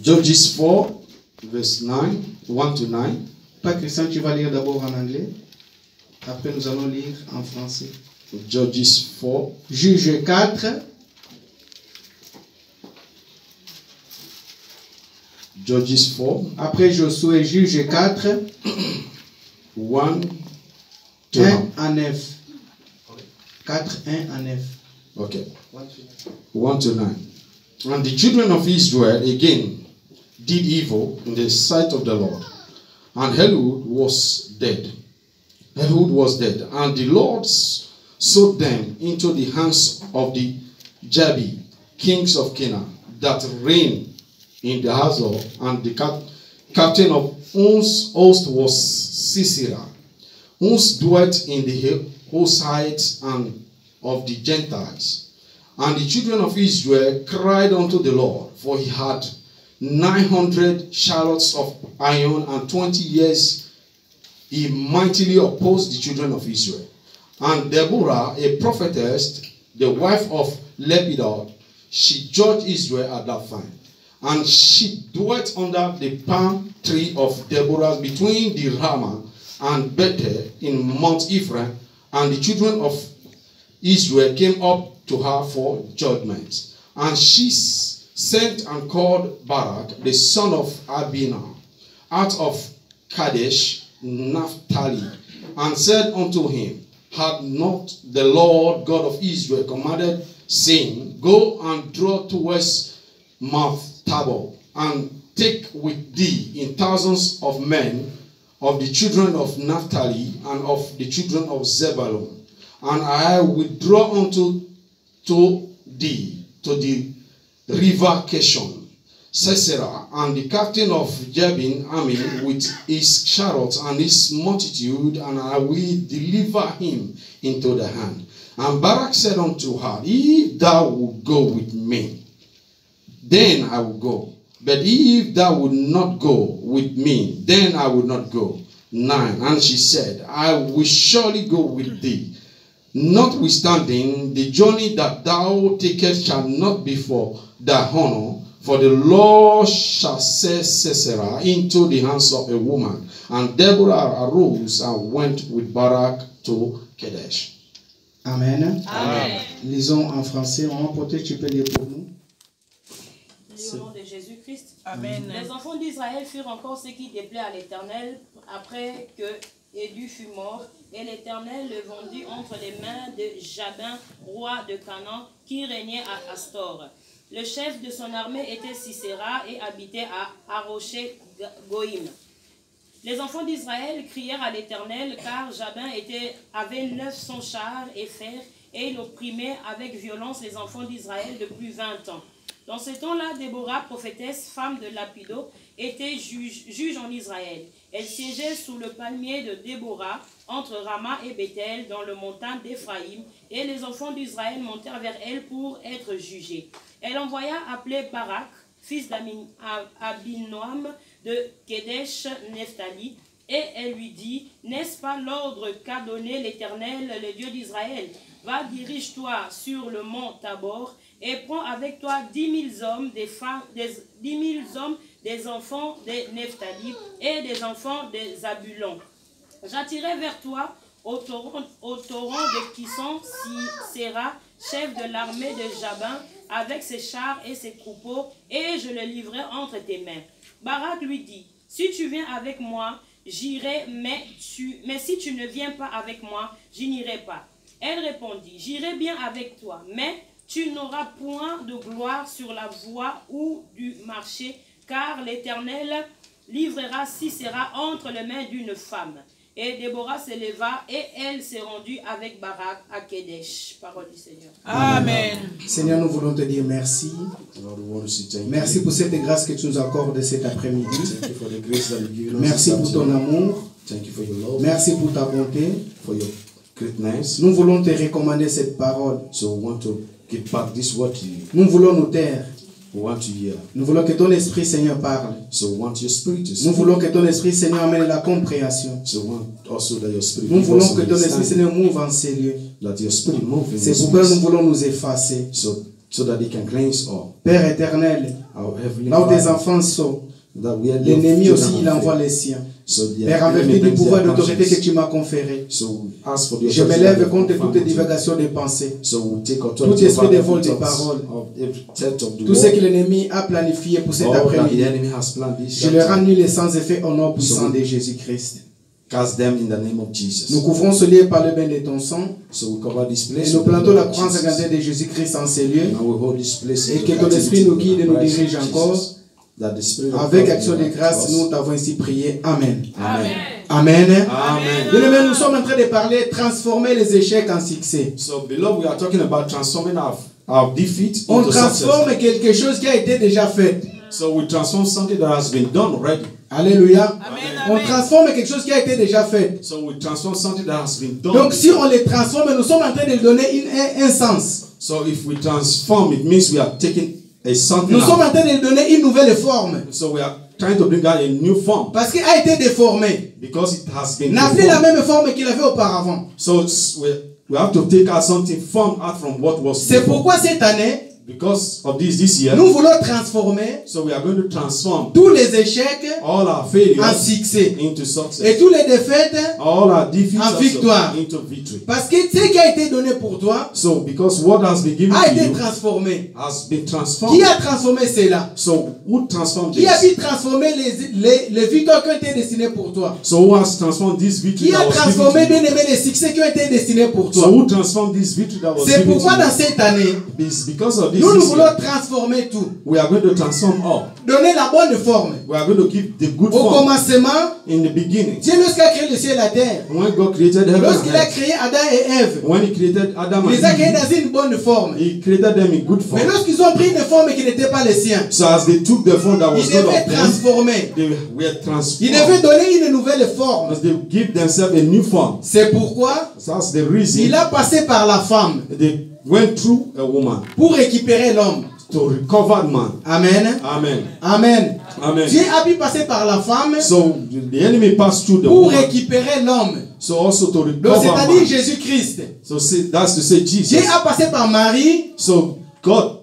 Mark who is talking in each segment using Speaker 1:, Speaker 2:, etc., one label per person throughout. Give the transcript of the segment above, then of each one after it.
Speaker 1: Judges 4, verse 9, 1 to 9.
Speaker 2: Pas Christian, tu vas lire d'abord en anglais. Après, nous allons lire en français.
Speaker 1: Judges 4.
Speaker 2: Juge 4.
Speaker 1: Judges 4.
Speaker 2: Après Josué, Juge 4.
Speaker 1: 1 to
Speaker 2: 1
Speaker 1: 9.
Speaker 2: à 9. 4, 1 à 9.
Speaker 1: Okay. 1 to 9. And the children of Israel again did evil in the sight of the Lord. And Ehud was dead. Ehud was dead. And the Lord sold them into the hands of the Jabi, kings of Canaan, that reigned in the Hazor. And the captain of whose host was Sisera, whose dwelt in the host heights and of the Gentiles. And the children of Israel cried unto the Lord, for he had 900 chariots of iron, and 20 years he mightily opposed the children of Israel. And Deborah, a prophetess, the wife of Lepidot, she judged Israel at that time. And she dwelt under the palm tree of Deborah between the Ramah and Bethel in Mount Ephraim. And the children of Israel came up to her for judgment. And she sent and called Barak, the son of Abinah, out of Kadesh, Naphtali, and said unto him, had not the Lord God of Israel commanded, saying, go and draw towards Mount Tabor, and take with thee in thousands of men of the children of Naphtali and of the children of Zebulun, and I will draw unto thee to the river Kishon, Sisera, and the captain of Jabin army with his chariots and his multitude, and I will deliver him into the hand. And Barak said unto her, if thou wilt go with me, then I will go. But if thou wilt not go with me, then I will not go. 9. And she said, I will surely go with thee. Notwithstanding, the journey that thou takest shall not be for thy honor, for the Lord shall sell Sisera into the hands of a woman. And Deborah arose and went with Barak to Kadesh.
Speaker 2: Amen.
Speaker 3: Amen.
Speaker 2: Lisons en français. On va porter, tu peux lire pour nous.
Speaker 3: Au nom de Jésus-Christ.
Speaker 4: Amen.
Speaker 3: Les enfants d'Israël furent encore ce qui déplaît à l'Éternel après que Édu fut mort, et l'Éternel le vendit entre les mains de Jabin, roi de Canaan, qui régnait à Astor. Le chef de son armée était Sisera et habitait à Arochet-Goïm. Les enfants d'Israël crièrent à l'Éternel, car Jabin avait 900 chars et fers, et il opprimait avec violence les enfants d'Israël depuis 20 ans. Dans ce temps-là, Déborah, prophétesse, femme de Lapido, était juge en Israël. Elle siégeait sous le palmier de Déborah, entre Rama et Bethel, dans le montagne d'Éphraïm, et les enfants d'Israël montèrent vers elle pour être jugés. Elle envoya appeler Barak, fils d'Abinoam de Kedesh Nephtali, et elle lui dit, n'est-ce pas l'ordre qu'a donné l'Éternel, le Dieu d'Israël? Va, dirige-toi sur le mont Tabor, et prends avec toi 10 000 hommes, des enfants de Nephtali et des enfants de Zabulon. J'attirai vers toi au torrent de Kison Sisera, chef de l'armée de Jabin, avec ses chars et ses troupeaux, et je le livrerai entre tes mains. Barak lui dit, si tu viens avec moi, j'irai, mais si tu ne viens pas avec moi, je n'irai pas. Elle répondit, j'irai bien avec toi, mais tu n'auras point de gloire sur la voie ou du marché, car l'Éternel livrera Sisera entre les mains d'une femme. Et Déborah se leva et elle s'est rendue avec Barak à Kedesh. Parole du Seigneur.
Speaker 4: Amen.
Speaker 2: Seigneur, nous voulons te dire merci. Merci pour cette grâce que tu nous accordes cet après-midi. Merci pour ton amour. Merci pour ta bonté. Nous voulons te recommander cette parole. Nous voulons nous taire. Nous voulons que ton esprit, Seigneur, parle. Nous voulons que ton esprit, Seigneur, amène la compréhension. Nous voulons que ton esprit, Seigneur, mouve en ces lieux. C'est pourquoi nous voulons nous effacer.
Speaker 1: so that He can cleanse all.
Speaker 2: Père éternel,
Speaker 1: Our heavenly
Speaker 2: là où tes
Speaker 1: Father,
Speaker 2: enfants sont,
Speaker 1: that we are
Speaker 2: l'ennemi
Speaker 1: your
Speaker 2: aussi,
Speaker 1: children
Speaker 2: il
Speaker 1: of
Speaker 2: envoie
Speaker 1: faith.
Speaker 2: les siens.
Speaker 1: So the
Speaker 2: Père, en
Speaker 1: enemy
Speaker 2: vertu du
Speaker 1: brings
Speaker 2: pouvoir
Speaker 1: their
Speaker 2: d'autorité que
Speaker 1: conscience.
Speaker 2: tu m'as conféré,
Speaker 1: So we ask for the
Speaker 2: je
Speaker 1: authority
Speaker 2: m'élève
Speaker 1: that
Speaker 2: contre
Speaker 1: you
Speaker 2: toute
Speaker 1: confirm to
Speaker 2: divagation des pensées.
Speaker 1: So we take
Speaker 2: Tout
Speaker 1: authority
Speaker 2: esprit
Speaker 1: over
Speaker 2: de
Speaker 1: every
Speaker 2: vol des
Speaker 1: thoughts
Speaker 2: paroles.
Speaker 1: of every thought of the
Speaker 2: Tout ce
Speaker 1: world.
Speaker 2: que l'ennemi a planifié pour cet
Speaker 1: All that the
Speaker 2: après-midi,
Speaker 1: enemy has planned this
Speaker 2: je le rends
Speaker 1: afternoon,
Speaker 2: nul et sans effet au nom puissant de Jésus-Christ.
Speaker 1: cast them in the name of Jesus.
Speaker 2: Nous couvrons ce lieu par le bain de ton sang
Speaker 1: So we cover this place
Speaker 2: et nous
Speaker 1: with the
Speaker 2: plantons
Speaker 1: blood
Speaker 2: la
Speaker 1: of
Speaker 2: croix
Speaker 1: Jesus.
Speaker 2: ensanglantée de Jésus-Christ en ces lieux,
Speaker 1: And we hold this place in
Speaker 2: et
Speaker 1: the
Speaker 2: que ton
Speaker 1: captivity
Speaker 2: esprit nous
Speaker 1: of
Speaker 2: guide et
Speaker 1: the
Speaker 2: nous
Speaker 1: Christ
Speaker 2: dirige
Speaker 1: Jesus,
Speaker 2: encore.
Speaker 1: that the Spirit of
Speaker 2: Avec
Speaker 1: God
Speaker 2: action
Speaker 1: will
Speaker 2: de grâce,
Speaker 1: us.
Speaker 2: nous t'avons ainsi prié. Amen.
Speaker 1: Amen.
Speaker 2: Amen.
Speaker 1: Amen.
Speaker 2: Bien-aimés, nous sommes en train de parler transformer les échecs en succès.
Speaker 1: So, beloved, we are talking about transforming our defeat
Speaker 2: On
Speaker 1: into success.
Speaker 2: transforme quelque chose qui a été déjà fait.
Speaker 1: So we transform something that has been done already.
Speaker 2: Alléluia.
Speaker 3: Amen.
Speaker 2: On transforme quelque chose qui a été déjà fait.
Speaker 1: So we transform something that has been done.
Speaker 2: Donc si on les transforme, nous sommes en train de lui donner un sens.
Speaker 1: So if we transform, it means we are taking a something
Speaker 2: Nous sommes
Speaker 1: out.
Speaker 2: en train de lui donner une nouvelle forme.
Speaker 1: So we are trying to bring out a new form
Speaker 2: Parce qu'il a été déformé.
Speaker 1: because it has been
Speaker 2: N'a plus la
Speaker 1: deformed.
Speaker 2: même forme qu'il avait auparavant.
Speaker 1: So we have to take out something formed out from what was
Speaker 2: C'est
Speaker 1: before.
Speaker 2: pourquoi cette année,
Speaker 1: Because of this year,
Speaker 2: nous voulons transformer
Speaker 1: so we are going to transform
Speaker 2: tous les échecs
Speaker 1: all our
Speaker 2: en
Speaker 1: failures
Speaker 2: succès
Speaker 1: into success.
Speaker 2: et tous les défaites.
Speaker 1: All our defeats
Speaker 2: En
Speaker 1: also
Speaker 2: victoire.
Speaker 1: into victory.
Speaker 2: Parce que ce qui a été donné pour toi
Speaker 1: So because what has been given
Speaker 2: a
Speaker 1: to
Speaker 2: été
Speaker 1: you
Speaker 2: transformé.
Speaker 1: has been
Speaker 2: Qui
Speaker 1: transformed.
Speaker 2: a transformé cela?
Speaker 1: So who transformed
Speaker 2: Qui a
Speaker 1: this?
Speaker 2: pu transformer les victoires qui ont été destinées pour toi?
Speaker 1: So who has transformed this victory
Speaker 2: Qui
Speaker 1: that
Speaker 2: a
Speaker 1: was
Speaker 2: transformé,
Speaker 1: given to you?
Speaker 2: bien aimé, les succès qui ont été destinés pour
Speaker 1: So
Speaker 2: toi?
Speaker 1: who transformed this victory that was
Speaker 2: C'est
Speaker 1: given
Speaker 2: pourquoi
Speaker 1: to
Speaker 2: dans
Speaker 1: you?
Speaker 2: cette année,
Speaker 1: It's because of this
Speaker 2: nous
Speaker 1: year,
Speaker 2: voulons transformer tout.
Speaker 1: we are going to transform all.
Speaker 2: Donner la bonne forme.
Speaker 1: We are going to keep the good
Speaker 2: Au
Speaker 1: form
Speaker 2: commencement,
Speaker 1: in the beginning.
Speaker 2: Dieu lorsqu'il a créé le ciel et la terre,
Speaker 1: When God created heaven and
Speaker 2: lorsqu'il a
Speaker 1: earth,
Speaker 2: créé Adam et Ève,
Speaker 1: when He created Adam
Speaker 2: il les a créés
Speaker 1: and Eve,
Speaker 2: dans une bonne forme.
Speaker 1: He created them in good
Speaker 2: Mais
Speaker 1: form.
Speaker 2: lorsqu'ils ont pris une forme qui n'était pas le sien,
Speaker 1: So as they took the form that was
Speaker 2: ils
Speaker 1: not
Speaker 2: devaient
Speaker 1: of them,
Speaker 2: transformer.
Speaker 1: they were
Speaker 2: Ils
Speaker 1: transformed.
Speaker 2: devaient donner une nouvelle forme.
Speaker 1: As they give themselves a new form.
Speaker 2: C'est pourquoi
Speaker 1: So that's the reason
Speaker 2: il a passé par la femme
Speaker 1: they went through a woman
Speaker 2: pour récupérer l'homme.
Speaker 1: to recover man.
Speaker 2: Amen.
Speaker 1: Amen.
Speaker 2: Amen.
Speaker 1: Amen.
Speaker 2: Dieu a pu passer par la femme
Speaker 1: So the enemy passed through the
Speaker 2: pour
Speaker 1: woman.
Speaker 2: récupérer l'homme.
Speaker 1: So also to
Speaker 2: Donc
Speaker 1: recover
Speaker 2: c'est-à-dire
Speaker 1: man.
Speaker 2: Jésus-Christ.
Speaker 1: So that's to say Jesus.
Speaker 2: Dieu a passé par Marie
Speaker 1: So God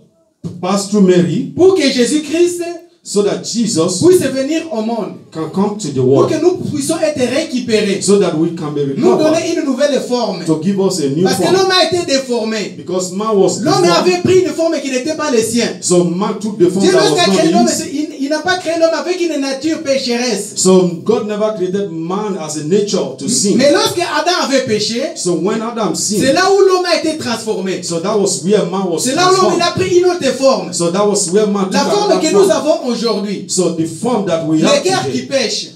Speaker 1: passed through Mary
Speaker 2: pour que Jésus-Christ
Speaker 1: so that Jesus
Speaker 2: puisse venir au monde.
Speaker 1: can come to the
Speaker 2: Pour
Speaker 1: world.
Speaker 2: que nous puissions être récupérés.
Speaker 1: So that we can be
Speaker 2: Nous
Speaker 1: recovered.
Speaker 2: donner une nouvelle forme.
Speaker 1: To give us a new
Speaker 2: Parce que
Speaker 1: form.
Speaker 2: l'homme a été déformé.
Speaker 1: Because man was
Speaker 2: L'homme
Speaker 1: deformed.
Speaker 2: avait pris une forme qui n'était pas le sien.
Speaker 1: So man took the form
Speaker 2: Dieu
Speaker 1: that
Speaker 2: lorsqu'il a
Speaker 1: was
Speaker 2: créé
Speaker 1: not
Speaker 2: l'homme,
Speaker 1: his.
Speaker 2: il n'a pas créé l'homme avec une nature pécheresse.
Speaker 1: So God never created man as a nature to sin.
Speaker 2: Mais lorsque Adam avait péché,
Speaker 1: So when Adam
Speaker 2: c'est
Speaker 1: sinned,
Speaker 2: là où l'homme a été transformé.
Speaker 1: so that was where man was
Speaker 2: C'est là où l'homme il
Speaker 1: transformed.
Speaker 2: a pris une autre forme.
Speaker 1: So that was where man
Speaker 2: La
Speaker 1: took
Speaker 2: forme
Speaker 1: another
Speaker 2: que nous
Speaker 1: form.
Speaker 2: avons aujourd'hui.
Speaker 1: So the form that we
Speaker 2: Les
Speaker 1: have
Speaker 2: guerres qui
Speaker 1: today,
Speaker 2: pêchent.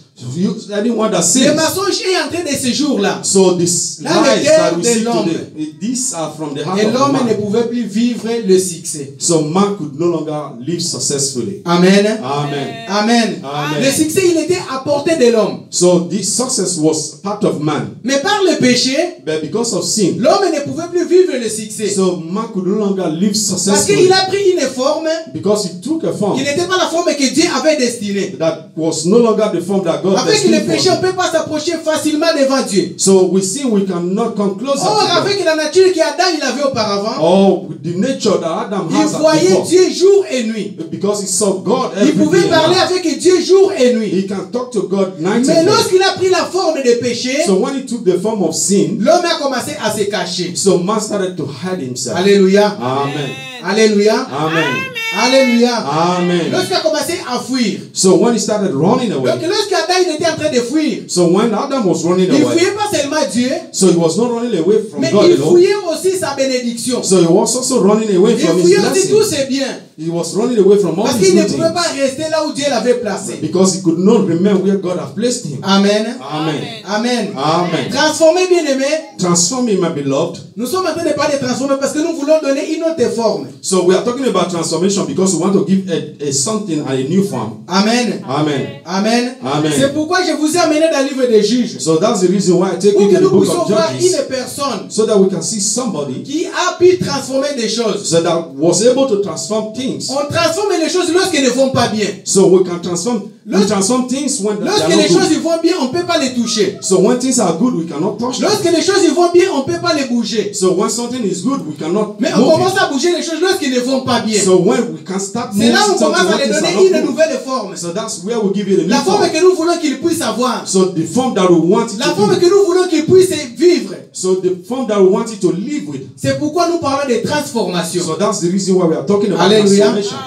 Speaker 1: anyone that
Speaker 2: Le
Speaker 1: sins.
Speaker 2: mensonge est entré de ce jour-là.
Speaker 1: So this
Speaker 2: Dans les
Speaker 1: lies
Speaker 2: guerres
Speaker 1: that we
Speaker 2: de
Speaker 1: see
Speaker 2: l'homme.
Speaker 1: today, these are from the heart
Speaker 2: Et
Speaker 1: of
Speaker 2: l'homme ne
Speaker 1: man.
Speaker 2: pouvait plus vivre le succès.
Speaker 1: So man could no longer live successfully.
Speaker 2: Amen.
Speaker 1: Amen.
Speaker 2: Amen.
Speaker 1: Amen.
Speaker 2: Le succès, il était à portée de l'homme.
Speaker 1: So this success was part of man,
Speaker 2: Mais par le péché,
Speaker 1: but because of sin,
Speaker 2: l'homme ne pouvait plus vivre le succès.
Speaker 1: so man could no longer live
Speaker 2: Parce
Speaker 1: successfully
Speaker 2: qu'il a pris une forme
Speaker 1: because he took a form
Speaker 2: qui n'était pas la forme que Dieu avait destinée.
Speaker 1: that was no longer the form that God
Speaker 2: Avec le
Speaker 1: destined
Speaker 2: péché,
Speaker 1: for
Speaker 2: on ne peut pas s'approcher facilement devant Dieu.
Speaker 1: So with sin we cannot come closer
Speaker 2: Or,
Speaker 1: to God.
Speaker 2: avec la nature qu'Adam il avait auparavant,
Speaker 1: Or with the nature that Adam
Speaker 2: il
Speaker 1: has
Speaker 2: voyait
Speaker 1: before.
Speaker 2: Dieu jour et nuit.
Speaker 1: Because he saw God
Speaker 2: Il
Speaker 1: every
Speaker 2: pouvait
Speaker 1: day.
Speaker 2: parler avec Dieu jour et nuit.
Speaker 1: He can talk to God night
Speaker 2: Mais
Speaker 1: and day.
Speaker 2: lorsqu'il a pris la forme de péché,
Speaker 1: So when he took the form of sin,
Speaker 2: l'homme a commencé à se cacher.
Speaker 1: so man started to hide himself.
Speaker 2: Alléluia.
Speaker 1: Amen.
Speaker 2: Alléluia.
Speaker 1: Amen.
Speaker 2: Alléluia.
Speaker 1: Amen.
Speaker 2: Lorsqu'il a commencé à fuir.
Speaker 1: So when he started running away,
Speaker 2: Donc lorsqu'Adam il était en train de fuir,
Speaker 1: so when Adam was running
Speaker 2: il
Speaker 1: away,
Speaker 2: fouillait pas seulement Dieu,
Speaker 1: so he was not running away from
Speaker 2: mais
Speaker 1: God
Speaker 2: il
Speaker 1: alone.
Speaker 2: fouillait aussi sa bénédiction.
Speaker 1: So he was also running away
Speaker 2: Il
Speaker 1: from his
Speaker 2: fouillait aussi tous
Speaker 1: blessing.
Speaker 2: ses biens.
Speaker 1: He was running away from all
Speaker 2: Parce
Speaker 1: his
Speaker 2: qu'il ne
Speaker 1: good
Speaker 2: pouvait
Speaker 1: things.
Speaker 2: pas rester là où Dieu l'avait placé.
Speaker 1: Because he could not remember where God had placed him.
Speaker 2: Amen.
Speaker 1: Amen.
Speaker 2: Amen.
Speaker 1: Amen.
Speaker 2: Transformer, bien aimé.
Speaker 1: Transform me, my beloved.
Speaker 2: Nous sommes en train de parler de transformer parce que nous voulons donner une autre forme.
Speaker 1: So we are talking about transformation because we want to give a something a new form.
Speaker 2: Amen.
Speaker 1: Amen.
Speaker 2: Amen.
Speaker 1: Amen.
Speaker 2: C'est pourquoi je vous ai amené dans le livre des juges.
Speaker 1: So that's the reason why I take
Speaker 2: Pour
Speaker 1: you
Speaker 2: que
Speaker 1: to the
Speaker 2: nous
Speaker 1: book
Speaker 2: puissions
Speaker 1: of
Speaker 2: voir
Speaker 1: Judges,
Speaker 2: une personne
Speaker 1: so that we can see somebody
Speaker 2: qui a pu transformer des choses.
Speaker 1: so that was able to transform things. things.
Speaker 2: On transforme les choses lorsqu'elles ne vont pas bien.
Speaker 1: So we can transform things when they are
Speaker 2: Lorsque
Speaker 1: not
Speaker 2: les choses
Speaker 1: good.
Speaker 2: vont bien, on ne peut pas les toucher.
Speaker 1: So when things are good, we cannot touch them.
Speaker 2: Lorsque les choses vont bien, on ne peut pas les bouger.
Speaker 1: So when something is good, we cannot
Speaker 2: Mais on
Speaker 1: move
Speaker 2: commence
Speaker 1: it.
Speaker 2: à bouger les choses lorsqu'elles ne vont pas bien.
Speaker 1: So when we can start
Speaker 2: C'est
Speaker 1: moving
Speaker 2: là où on
Speaker 1: something
Speaker 2: commence à
Speaker 1: when
Speaker 2: les
Speaker 1: things are
Speaker 2: donner une
Speaker 1: not good.
Speaker 2: nouvelle forme.
Speaker 1: So that's where we give it a new
Speaker 2: La forme
Speaker 1: form.
Speaker 2: que nous voulons qu'ils puissent avoir.
Speaker 1: So the form that we want it
Speaker 2: La
Speaker 1: to
Speaker 2: forme
Speaker 1: be.
Speaker 2: que nous voulons qu'ils puissent vivre.
Speaker 1: So the form that we want it to live with.
Speaker 2: C'est pourquoi nous parlons de transformation.
Speaker 1: So that's the reason why we are talking about
Speaker 2: Alléluia.
Speaker 1: transformation.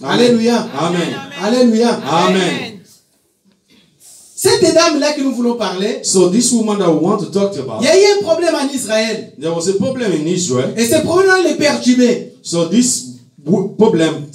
Speaker 2: Alléluia.
Speaker 1: Amen.
Speaker 2: Alléluia.
Speaker 1: Amen.
Speaker 2: Cette dame-là que nous voulons parler,
Speaker 1: So this woman that we want to talk
Speaker 2: il
Speaker 1: about,
Speaker 2: y a eu un problème en Israël.
Speaker 1: there was a problem in Israel.
Speaker 2: Et ce problème les perturbait.
Speaker 1: So this problem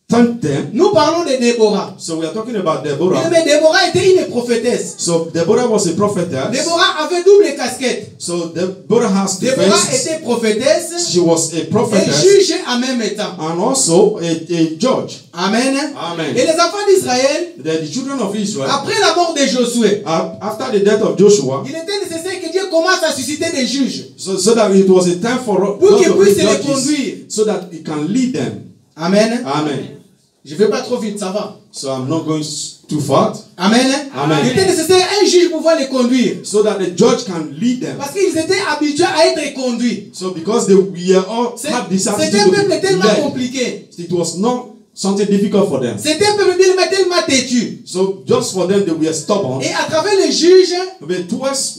Speaker 1: turned them.
Speaker 2: Nous parlons de Déborah.
Speaker 1: So we are talking about Deborah.
Speaker 2: Mais Déborah était une prophétesse.
Speaker 1: So Deborah was a prophetess.
Speaker 2: Déborah avait double casquette.
Speaker 1: So Deborah has the
Speaker 2: Déborah
Speaker 1: face.
Speaker 2: était prophétesse
Speaker 1: She was a
Speaker 2: et
Speaker 1: prophetess
Speaker 2: juge en même temps.
Speaker 1: and also a judge.
Speaker 2: Amen.
Speaker 1: Amen.
Speaker 2: Et les enfants d'Israël,
Speaker 1: The children of Israel,
Speaker 2: après la mort de Josué,
Speaker 1: after the death of Joshua,
Speaker 2: il était nécessaire que Dieu commence à susciter des juges
Speaker 1: so that it was a time for
Speaker 2: pour
Speaker 1: God
Speaker 2: qu'ils
Speaker 1: to bring
Speaker 2: puissent les
Speaker 1: judges
Speaker 2: conduire.
Speaker 1: so that He can lead them.
Speaker 2: Amen.
Speaker 1: Amen.
Speaker 2: Je ne vais pas trop vite, ça va.
Speaker 1: So I'm not going too far.
Speaker 2: Amen.
Speaker 1: Amen.
Speaker 2: Il était nécessaire un juge pour pouvoir les conduire.
Speaker 1: So that the judge can lead them.
Speaker 2: Parce qu'ils étaient habitués à être conduits.
Speaker 1: So because they were all had this
Speaker 2: C'était un
Speaker 1: attitude
Speaker 2: peuple
Speaker 1: to
Speaker 2: tellement
Speaker 1: lead,
Speaker 2: compliqué.
Speaker 1: it was not something difficult for them.
Speaker 2: C'était un peuple tellement têtu.
Speaker 1: So just for them, they were stubborn.
Speaker 2: Et à travers les juges,
Speaker 1: But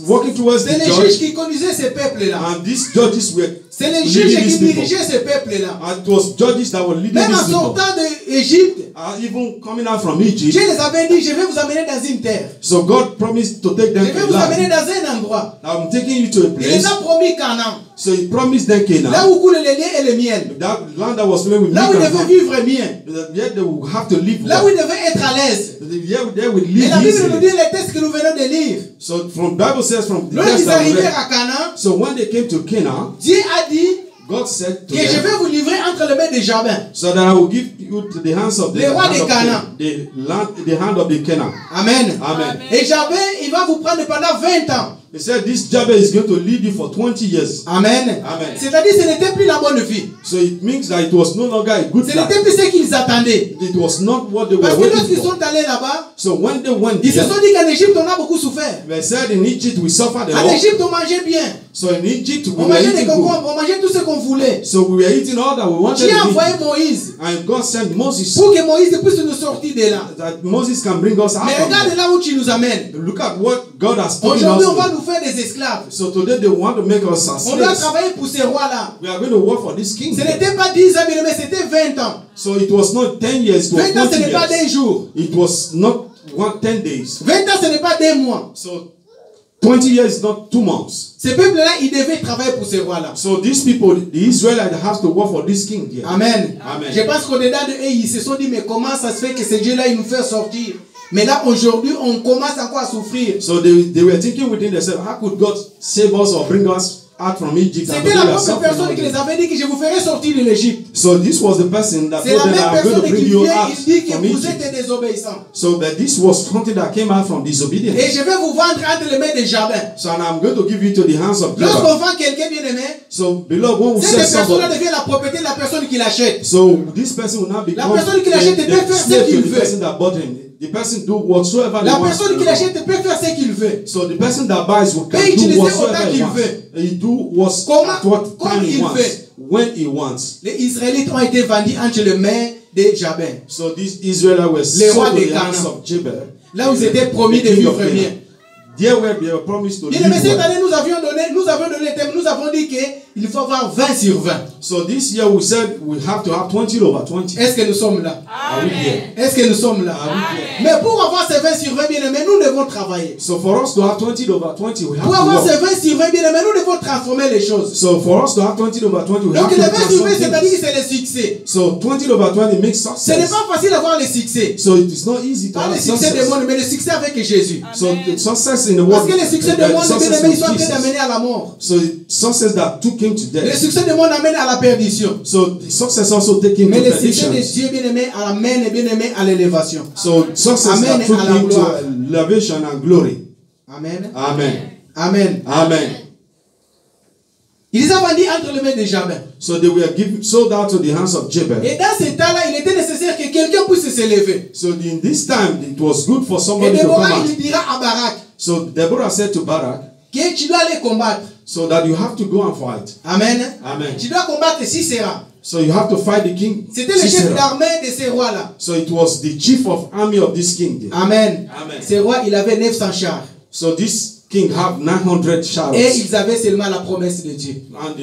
Speaker 1: working towards
Speaker 2: c'est
Speaker 1: the
Speaker 2: les juges
Speaker 1: judge,
Speaker 2: qui conduisaient ces peuples-là.
Speaker 1: and these judges were
Speaker 2: C'est les
Speaker 1: leading
Speaker 2: juges qui
Speaker 1: these people.
Speaker 2: dirigeaient ces peuples-là.
Speaker 1: And it was judges that were leading
Speaker 2: Même en
Speaker 1: these people.
Speaker 2: sortant d'Égypte,
Speaker 1: Even coming out from Egypt.
Speaker 2: Dieu les avait dit, je vais vous amener dans une terre.
Speaker 1: So God promised to take
Speaker 2: Je
Speaker 1: them
Speaker 2: vais
Speaker 1: to
Speaker 2: vous amener
Speaker 1: land.
Speaker 2: dans un endroit.
Speaker 1: I'm taking you to a
Speaker 2: Il les
Speaker 1: place.
Speaker 2: a promis Canaan.
Speaker 1: So He promised them
Speaker 2: Là
Speaker 1: Canaan.
Speaker 2: où coule le lait et le miel.
Speaker 1: That land that was filled with
Speaker 2: Là où
Speaker 1: milk
Speaker 2: ils
Speaker 1: and
Speaker 2: devaient
Speaker 1: honey.
Speaker 2: vivre bien.
Speaker 1: That yet they will have to live
Speaker 2: Là où
Speaker 1: well.
Speaker 2: ils devaient être à l'aise.
Speaker 1: They would
Speaker 2: Et
Speaker 1: live
Speaker 2: la Bible nous dit
Speaker 1: easily.
Speaker 2: les textes que nous venons de lire.
Speaker 1: So from Bible says from the text
Speaker 2: Lorsqu'ils
Speaker 1: that we
Speaker 2: arrivèrent
Speaker 1: read.
Speaker 2: à Canaan,
Speaker 1: So when they came to Canaan,
Speaker 2: Dieu a dit
Speaker 1: God said to
Speaker 2: que je
Speaker 1: them,
Speaker 2: vais vous livrer entre les mains de Jabin.
Speaker 1: so that I will give you to the hands of the
Speaker 2: Les rois
Speaker 1: hand
Speaker 2: de
Speaker 1: of
Speaker 2: Canaan.
Speaker 1: the hand of the Canaan.
Speaker 2: Amen.
Speaker 1: Amen.
Speaker 2: Et Jabin, il va vous prendre pendant 20 ans.
Speaker 1: He said this Jabez is going to lead you for 20 years.
Speaker 2: Amen.
Speaker 1: Amen.
Speaker 2: C'est-à-dire ce n'était plus la bonne vie.
Speaker 1: So it means that it was no longer a good
Speaker 2: Ce
Speaker 1: life.
Speaker 2: n'était plus ce qu'ils attendaient.
Speaker 1: It was not what they were
Speaker 2: Parce que
Speaker 1: waiting
Speaker 2: lorsqu'ils
Speaker 1: for.
Speaker 2: sont allés là-bas,
Speaker 1: So when they went
Speaker 2: ils se
Speaker 1: there,
Speaker 2: sont dit qu'en Égypte, on a beaucoup souffert.
Speaker 1: they said in Egypt we suffered a
Speaker 2: En
Speaker 1: lot.
Speaker 2: Égypte, on mangeait bien.
Speaker 1: So in Egypt we
Speaker 2: On
Speaker 1: were
Speaker 2: mangeait des
Speaker 1: eating good.
Speaker 2: concombres, on mangeait tout ce qu'on voulait.
Speaker 1: So we were eating all that we wanted
Speaker 2: Dieu a
Speaker 1: to
Speaker 2: envoyé
Speaker 1: eat.
Speaker 2: Moïse
Speaker 1: And God sent Moses
Speaker 2: pour que Moïse puisse nous sortir de là.
Speaker 1: that Moses can bring us out
Speaker 2: Mais
Speaker 1: from
Speaker 2: regarde
Speaker 1: there.
Speaker 2: là où tu nous amènes.
Speaker 1: Look at what God has told
Speaker 2: Aujourd'hui, on
Speaker 1: us.
Speaker 2: va
Speaker 1: to.
Speaker 2: nous faire des esclaves.
Speaker 1: So today they want to make us as
Speaker 2: On doit
Speaker 1: slaves.
Speaker 2: travailler pour ces rois-là.
Speaker 1: We are going to work for this king.
Speaker 2: Ce n'était pas 10 ans, mais c'était 20 ans.
Speaker 1: So it was not 10 years, it was
Speaker 2: 20 ans, ce
Speaker 1: 20
Speaker 2: n'est pas
Speaker 1: years.
Speaker 2: des jours.
Speaker 1: It was not 10 days.
Speaker 2: 20 ans, ce n'est pas des mois.
Speaker 1: So 20 years is not 2 months.
Speaker 2: Ces peuples-là, ils devaient travailler pour ces rois-là.
Speaker 1: So these people, the Israelites, have to work for this king here.
Speaker 2: Amen.
Speaker 1: Amen.
Speaker 2: Je pense qu'au-dedans de eux, ils se sont dit, mais comment ça se fait que ce Dieu-là, il nous fait sortir? Mais là, aujourd'hui, on commence encore à souffrir.
Speaker 1: So they were thinking within themselves, how could God save us or bring us out from Egypt? And
Speaker 2: C'était
Speaker 1: we
Speaker 2: la
Speaker 1: are
Speaker 2: propre
Speaker 1: suffering
Speaker 2: personne
Speaker 1: all
Speaker 2: qui les
Speaker 1: this.
Speaker 2: avait dit que je vous ferai sortir de l'Égypte.
Speaker 1: So this was the person that
Speaker 2: C'est
Speaker 1: told
Speaker 2: la
Speaker 1: them that
Speaker 2: même
Speaker 1: I'm going to
Speaker 2: personne
Speaker 1: bring
Speaker 2: qui
Speaker 1: you
Speaker 2: vient,
Speaker 1: out
Speaker 2: il dit que
Speaker 1: from
Speaker 2: vous
Speaker 1: Egypt.
Speaker 2: êtes désobéissants.
Speaker 1: So that this was something that came out from disobedience.
Speaker 2: Et je vais vous vendre entre les mains de Jabin.
Speaker 1: So and I'm going to give you to the hands of
Speaker 2: Lorsqu'on
Speaker 1: Jabin.
Speaker 2: vend quelqu'un bien aimé,
Speaker 1: So beloved, when we
Speaker 2: cette
Speaker 1: sell
Speaker 2: personne-là
Speaker 1: somebody,
Speaker 2: devient la propriété de la personne qui l'achète.
Speaker 1: so this person will now become
Speaker 2: personne qui l'achète peut faire ce
Speaker 1: slave
Speaker 2: qu'il
Speaker 1: to the
Speaker 2: veut.
Speaker 1: person that bought him. The person do whatsoever
Speaker 2: La
Speaker 1: he wants.
Speaker 2: personne qui l'achète peut faire ce qu'il veut.
Speaker 1: So the person that buys will
Speaker 2: Peut
Speaker 1: can
Speaker 2: utiliser
Speaker 1: do
Speaker 2: autant
Speaker 1: whatsoever he
Speaker 2: qu'il
Speaker 1: wants.
Speaker 2: veut.
Speaker 1: He do what
Speaker 2: Comment-
Speaker 1: at what
Speaker 2: comme
Speaker 1: time he
Speaker 2: il
Speaker 1: wants,
Speaker 2: veut.
Speaker 1: when he wants.
Speaker 2: Les Israélites ont été vendus entre les mains de Jabin.
Speaker 1: So these Israelites were
Speaker 2: Les rois
Speaker 1: sold to
Speaker 2: de
Speaker 1: the hands
Speaker 2: Canaan.
Speaker 1: of Jabin.
Speaker 2: Là où ils étaient promis
Speaker 1: The
Speaker 2: de
Speaker 1: king
Speaker 2: vivre
Speaker 1: of Canaan.
Speaker 2: bien.
Speaker 1: There where they were promised to
Speaker 2: Bien
Speaker 1: live
Speaker 2: aimé, cette
Speaker 1: well.
Speaker 2: année, nous avions donné le thème, nous avons dit qu'il faut avoir 20 sur 20.
Speaker 1: So this year we said we have to have 20 over 20.
Speaker 2: Est-ce que nous sommes là?
Speaker 1: Are we here?
Speaker 2: Est-ce que nous sommes là?
Speaker 1: Are we here?
Speaker 2: Mais pour avoir ces 20 sur 20, bien aimé, nous devons travailler.
Speaker 1: So for us to have 20 over 20, we have
Speaker 2: Pour
Speaker 1: to
Speaker 2: avoir ces
Speaker 1: work.
Speaker 2: 20 sur 20, bien aimé, nous devons transformer les choses.
Speaker 1: So for us to have 20 over 20, we
Speaker 2: Donc
Speaker 1: have
Speaker 2: les
Speaker 1: to
Speaker 2: 20 sur 20,
Speaker 1: transform
Speaker 2: c'est-à-dire que
Speaker 1: things.
Speaker 2: c'est le succès.
Speaker 1: So 20 over 20 makes
Speaker 2: Ce n'est
Speaker 1: success.
Speaker 2: pas facile d'avoir le succès.
Speaker 1: So it is not easy to
Speaker 2: Pas
Speaker 1: have
Speaker 2: le succès du
Speaker 1: success.
Speaker 2: monde, mais le succès avec Jésus.
Speaker 1: So the success in the
Speaker 2: Parce
Speaker 1: world,
Speaker 2: que le succès du
Speaker 1: the
Speaker 2: monde, bien
Speaker 1: success
Speaker 2: aimé,
Speaker 1: of
Speaker 2: ils sont en train
Speaker 1: Jesus.
Speaker 2: d'amener à la mort.
Speaker 1: So the success that took him to
Speaker 2: Le
Speaker 1: death.
Speaker 2: succès du monde amène à la perdition.
Speaker 1: So the success also take him
Speaker 2: Mais
Speaker 1: to
Speaker 2: le succès de
Speaker 1: perdition.
Speaker 2: Dieu, bien aimé, amène, bien aimé, à l'élévation.
Speaker 1: So success
Speaker 2: Amen
Speaker 1: that took
Speaker 2: à la
Speaker 1: him
Speaker 2: gloire.
Speaker 1: to elevation and glory.
Speaker 2: Amen.
Speaker 1: Amen.
Speaker 2: Amen.
Speaker 1: Amen.
Speaker 2: Il les a vendus entre les mains de Jabin.
Speaker 1: So they were sold out to the hands of Jabin.
Speaker 2: Et dans ce temps-là, il était nécessaire que quelqu'un puisse se lever.
Speaker 1: So in this time, it was good for
Speaker 2: Et
Speaker 1: somebody to come
Speaker 2: Déborah, il
Speaker 1: out.
Speaker 2: dira à Barak
Speaker 1: So Deborah said to Barak,
Speaker 2: que tu dois aller combattre.
Speaker 1: so that you have to go and fight.
Speaker 2: Amen.
Speaker 1: Amen.
Speaker 2: Tu dois combattre Sisera.
Speaker 1: So you have to fight the king.
Speaker 2: C'était le chef
Speaker 1: Sisera.
Speaker 2: d'armée de ces rois-là.
Speaker 1: So it was the chief of army of this king.
Speaker 2: Amen.
Speaker 1: Amen.
Speaker 2: Ces rois, il avait 900 chars.
Speaker 1: So this king have 900 chariots.
Speaker 2: Et ils avaient seulement la promesse de Dieu.
Speaker 1: And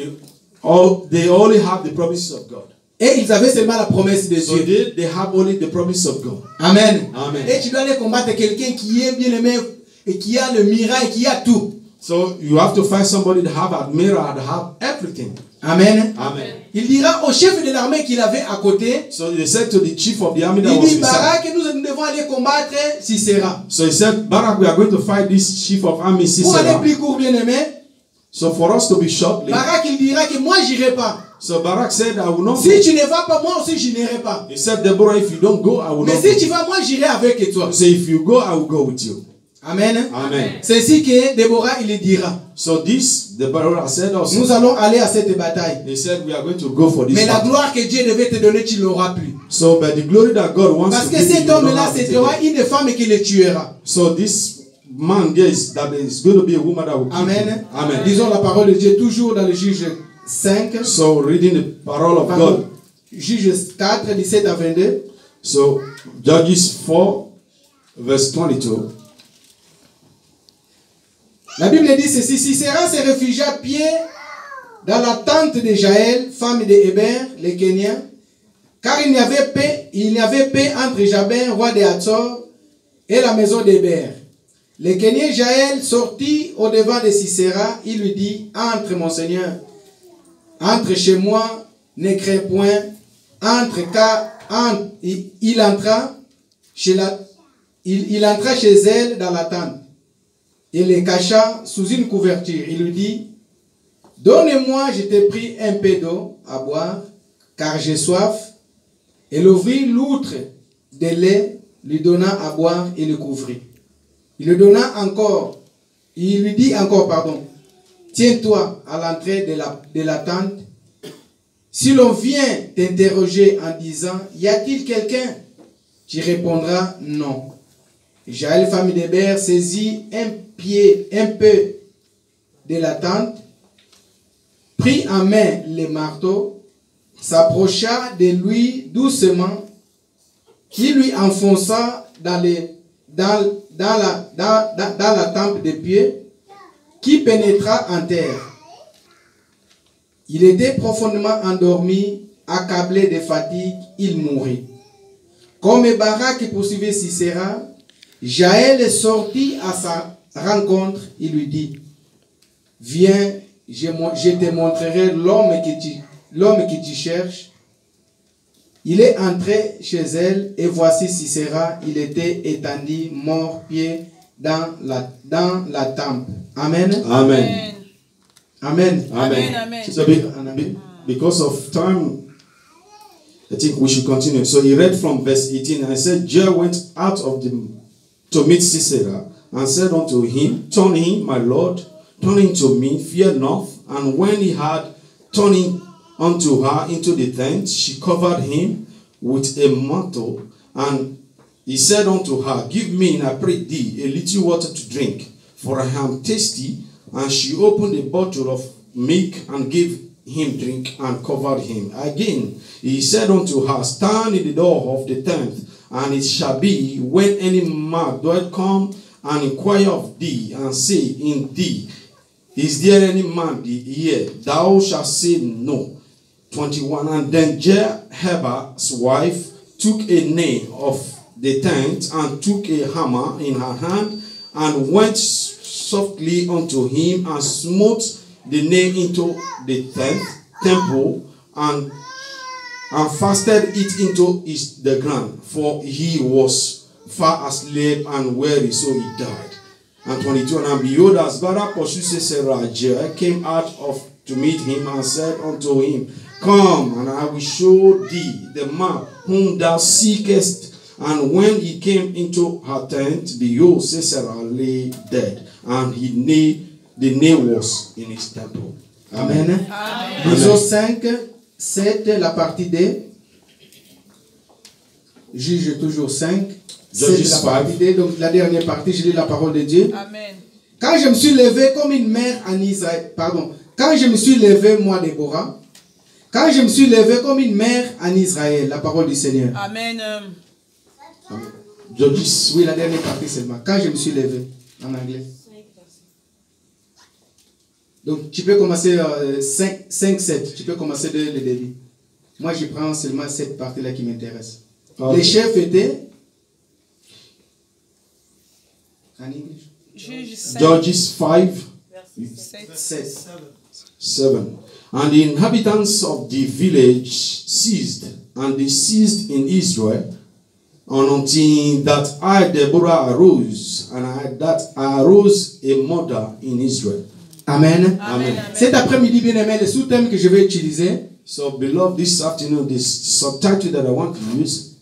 Speaker 1: they only have the promises of God.
Speaker 2: Et ils avaient seulement la promesse de
Speaker 1: So
Speaker 2: Dieu.
Speaker 1: they have only the promise of God.
Speaker 2: Amen.
Speaker 1: Amen.
Speaker 2: Et tu dois aller combattre quelqu'un qui est bien aimé et qui a le miracle et qui a tout.
Speaker 1: So you have to find somebody that have admiral and have everything.
Speaker 2: Amen.
Speaker 1: Amen.
Speaker 2: Il dira au chef de l'armée qu'il avait à côté.
Speaker 1: So they said to the chief of the army that
Speaker 2: Il
Speaker 1: was
Speaker 2: dit
Speaker 1: beside.
Speaker 2: Barak, nous devons aller combattre Sisera.
Speaker 1: So he said, Barak, we are going to fight this chief of army
Speaker 2: Pour aller
Speaker 1: Sisera.
Speaker 2: plus court, bien aimé.
Speaker 1: So for us to be shortly.
Speaker 2: Barak, il dira que moi, j'irai pas.
Speaker 1: So Barak said, I will not
Speaker 2: Si
Speaker 1: go.
Speaker 2: tu ne vas pas, moi aussi, je n'irai pas.
Speaker 1: He said, Deborah, if you don't go, I will
Speaker 2: Mais
Speaker 1: not
Speaker 2: si
Speaker 1: go.
Speaker 2: tu vas, moi, j'irai avec toi.
Speaker 1: So if you go, I will go with you.
Speaker 2: Amen.
Speaker 1: Amen.
Speaker 2: C'est ainsi que Déborah, il dira.
Speaker 1: So this, Deborah said also.
Speaker 2: Nous allons aller à cette bataille.
Speaker 1: They said, we are going to go for this
Speaker 2: Mais la
Speaker 1: battle.
Speaker 2: gloire que Dieu devait te donner, tu l'auras plus.
Speaker 1: So, but the glory that God wants
Speaker 2: Parce
Speaker 1: to
Speaker 2: que
Speaker 1: give you,
Speaker 2: cet
Speaker 1: you don't
Speaker 2: homme-là,
Speaker 1: have to
Speaker 2: c'est
Speaker 1: take it.
Speaker 2: une femme qui le tuera.
Speaker 1: So this man there is going to be a woman that will kill
Speaker 2: Amen.
Speaker 1: him. Amen.
Speaker 2: Disons la parole de Dieu toujours dans le Juge 5.
Speaker 1: So reading the parole of
Speaker 2: Pardon.
Speaker 1: God.
Speaker 2: Juge 4, 17 à 22.
Speaker 1: So Judges 4, verse 22.
Speaker 2: La Bible dit ceci: Sisera se réfugia à pied dans la tente de Jaël, femme de Héber, les Kéniens, car il n'y avait paix entre Jabin, roi de Hatzor, et la maison d'Héber. Le Kénien Jaël sortit au devant de Sisera, il lui dit: entre mon Seigneur, entre chez moi, ne crains point, entre car il entra chez elle dans la tente. Il les cacha sous une couverture. Il lui dit: donne-moi, je t'ai pris un peu d'eau à boire, car j'ai soif. Elle ouvrit l'outre de lait, lui donna à boire et le couvrit. Il lui dit encore, tiens-toi à l'entrée de la tente. Si l'on vient t'interroger en disant: y a-t-il quelqu'un? Tu répondras: non. Jaël, femme d'Héber, saisit un peu de la tente, prit en main le marteau, s'approcha de lui doucement, qui lui enfonça dans la tempe de pied, qui pénétra en terre. Il était profondément endormi, accablé de fatigue, il mourut. Comme Barak poursuivait Sisera, Jaël sortit à sa rencontre, il lui dit: viens, je te montrerai l'homme que tu cherches. Il est entré chez elle, et voici Sisera, il était étendu, mort-pied, dans la tempe. Amen.
Speaker 1: Amen.
Speaker 2: Amen.
Speaker 1: Amen.
Speaker 3: Amen.
Speaker 1: So because of time, I think we should continue. So he read from verse 18, and I said, Jael went out to meet Sisera, and said unto him, turn in, my lord, turn into me, fear not. And when he had turned unto her into the tent, she covered him with a mantle, and he said unto her, give me, I pray thee, a little water to drink, for I am thirsty. And she opened a bottle of milk and gave him drink and covered him. Again, he said unto her, stand in the door of the tent, and it shall be, when any man doth come and inquire of thee, and say in thee, is there any man here? Thou shalt say no. 21. And then Jeheber's wife took a nail of the tent, and took a hammer in her hand, and went softly unto him, and smote the nail into the temple, and fastened it into the ground, for he was far asleep and weary, so he died. And 22. And behold, as Barak pursued Sisera, Jael came out to meet him, and said unto him, come, and I will show thee the man whom thou seekest. And when he came into her tent, behold, Sisera lay dead, and the nail was in his temple.
Speaker 2: Amen. Lisons 5, 7, la partie D. Juge toujours 5. C'est la partie D. Donc la dernière partie, je lis la parole de Dieu.
Speaker 4: Amen.
Speaker 2: Quand je me suis levé comme une mère en Israël, pardon, quand je me suis levé, moi Déborah, quand je me suis levé comme une mère en Israël, la parole du Seigneur.
Speaker 4: Amen.
Speaker 2: Judges, oui, la dernière partie seulement. Quand je me suis levé, en anglais. Donc tu peux commencer 5, 7. Tu peux commencer de le début. Moi, je prends seulement cette partie-là qui m'intéresse. Okay. Les chefs étaient. En English.
Speaker 1: Judges 5, 7. And the inhabitants of the village ceased, and they ceased in Israel, and until that I, Deborah, arose, and that I arose a mother in Israel.
Speaker 2: Amen. Amen. Cet après-midi, bien aimé, le sous-thème que je vais utiliser.
Speaker 1: So, beloved, this afternoon, this subtitle that I want to use.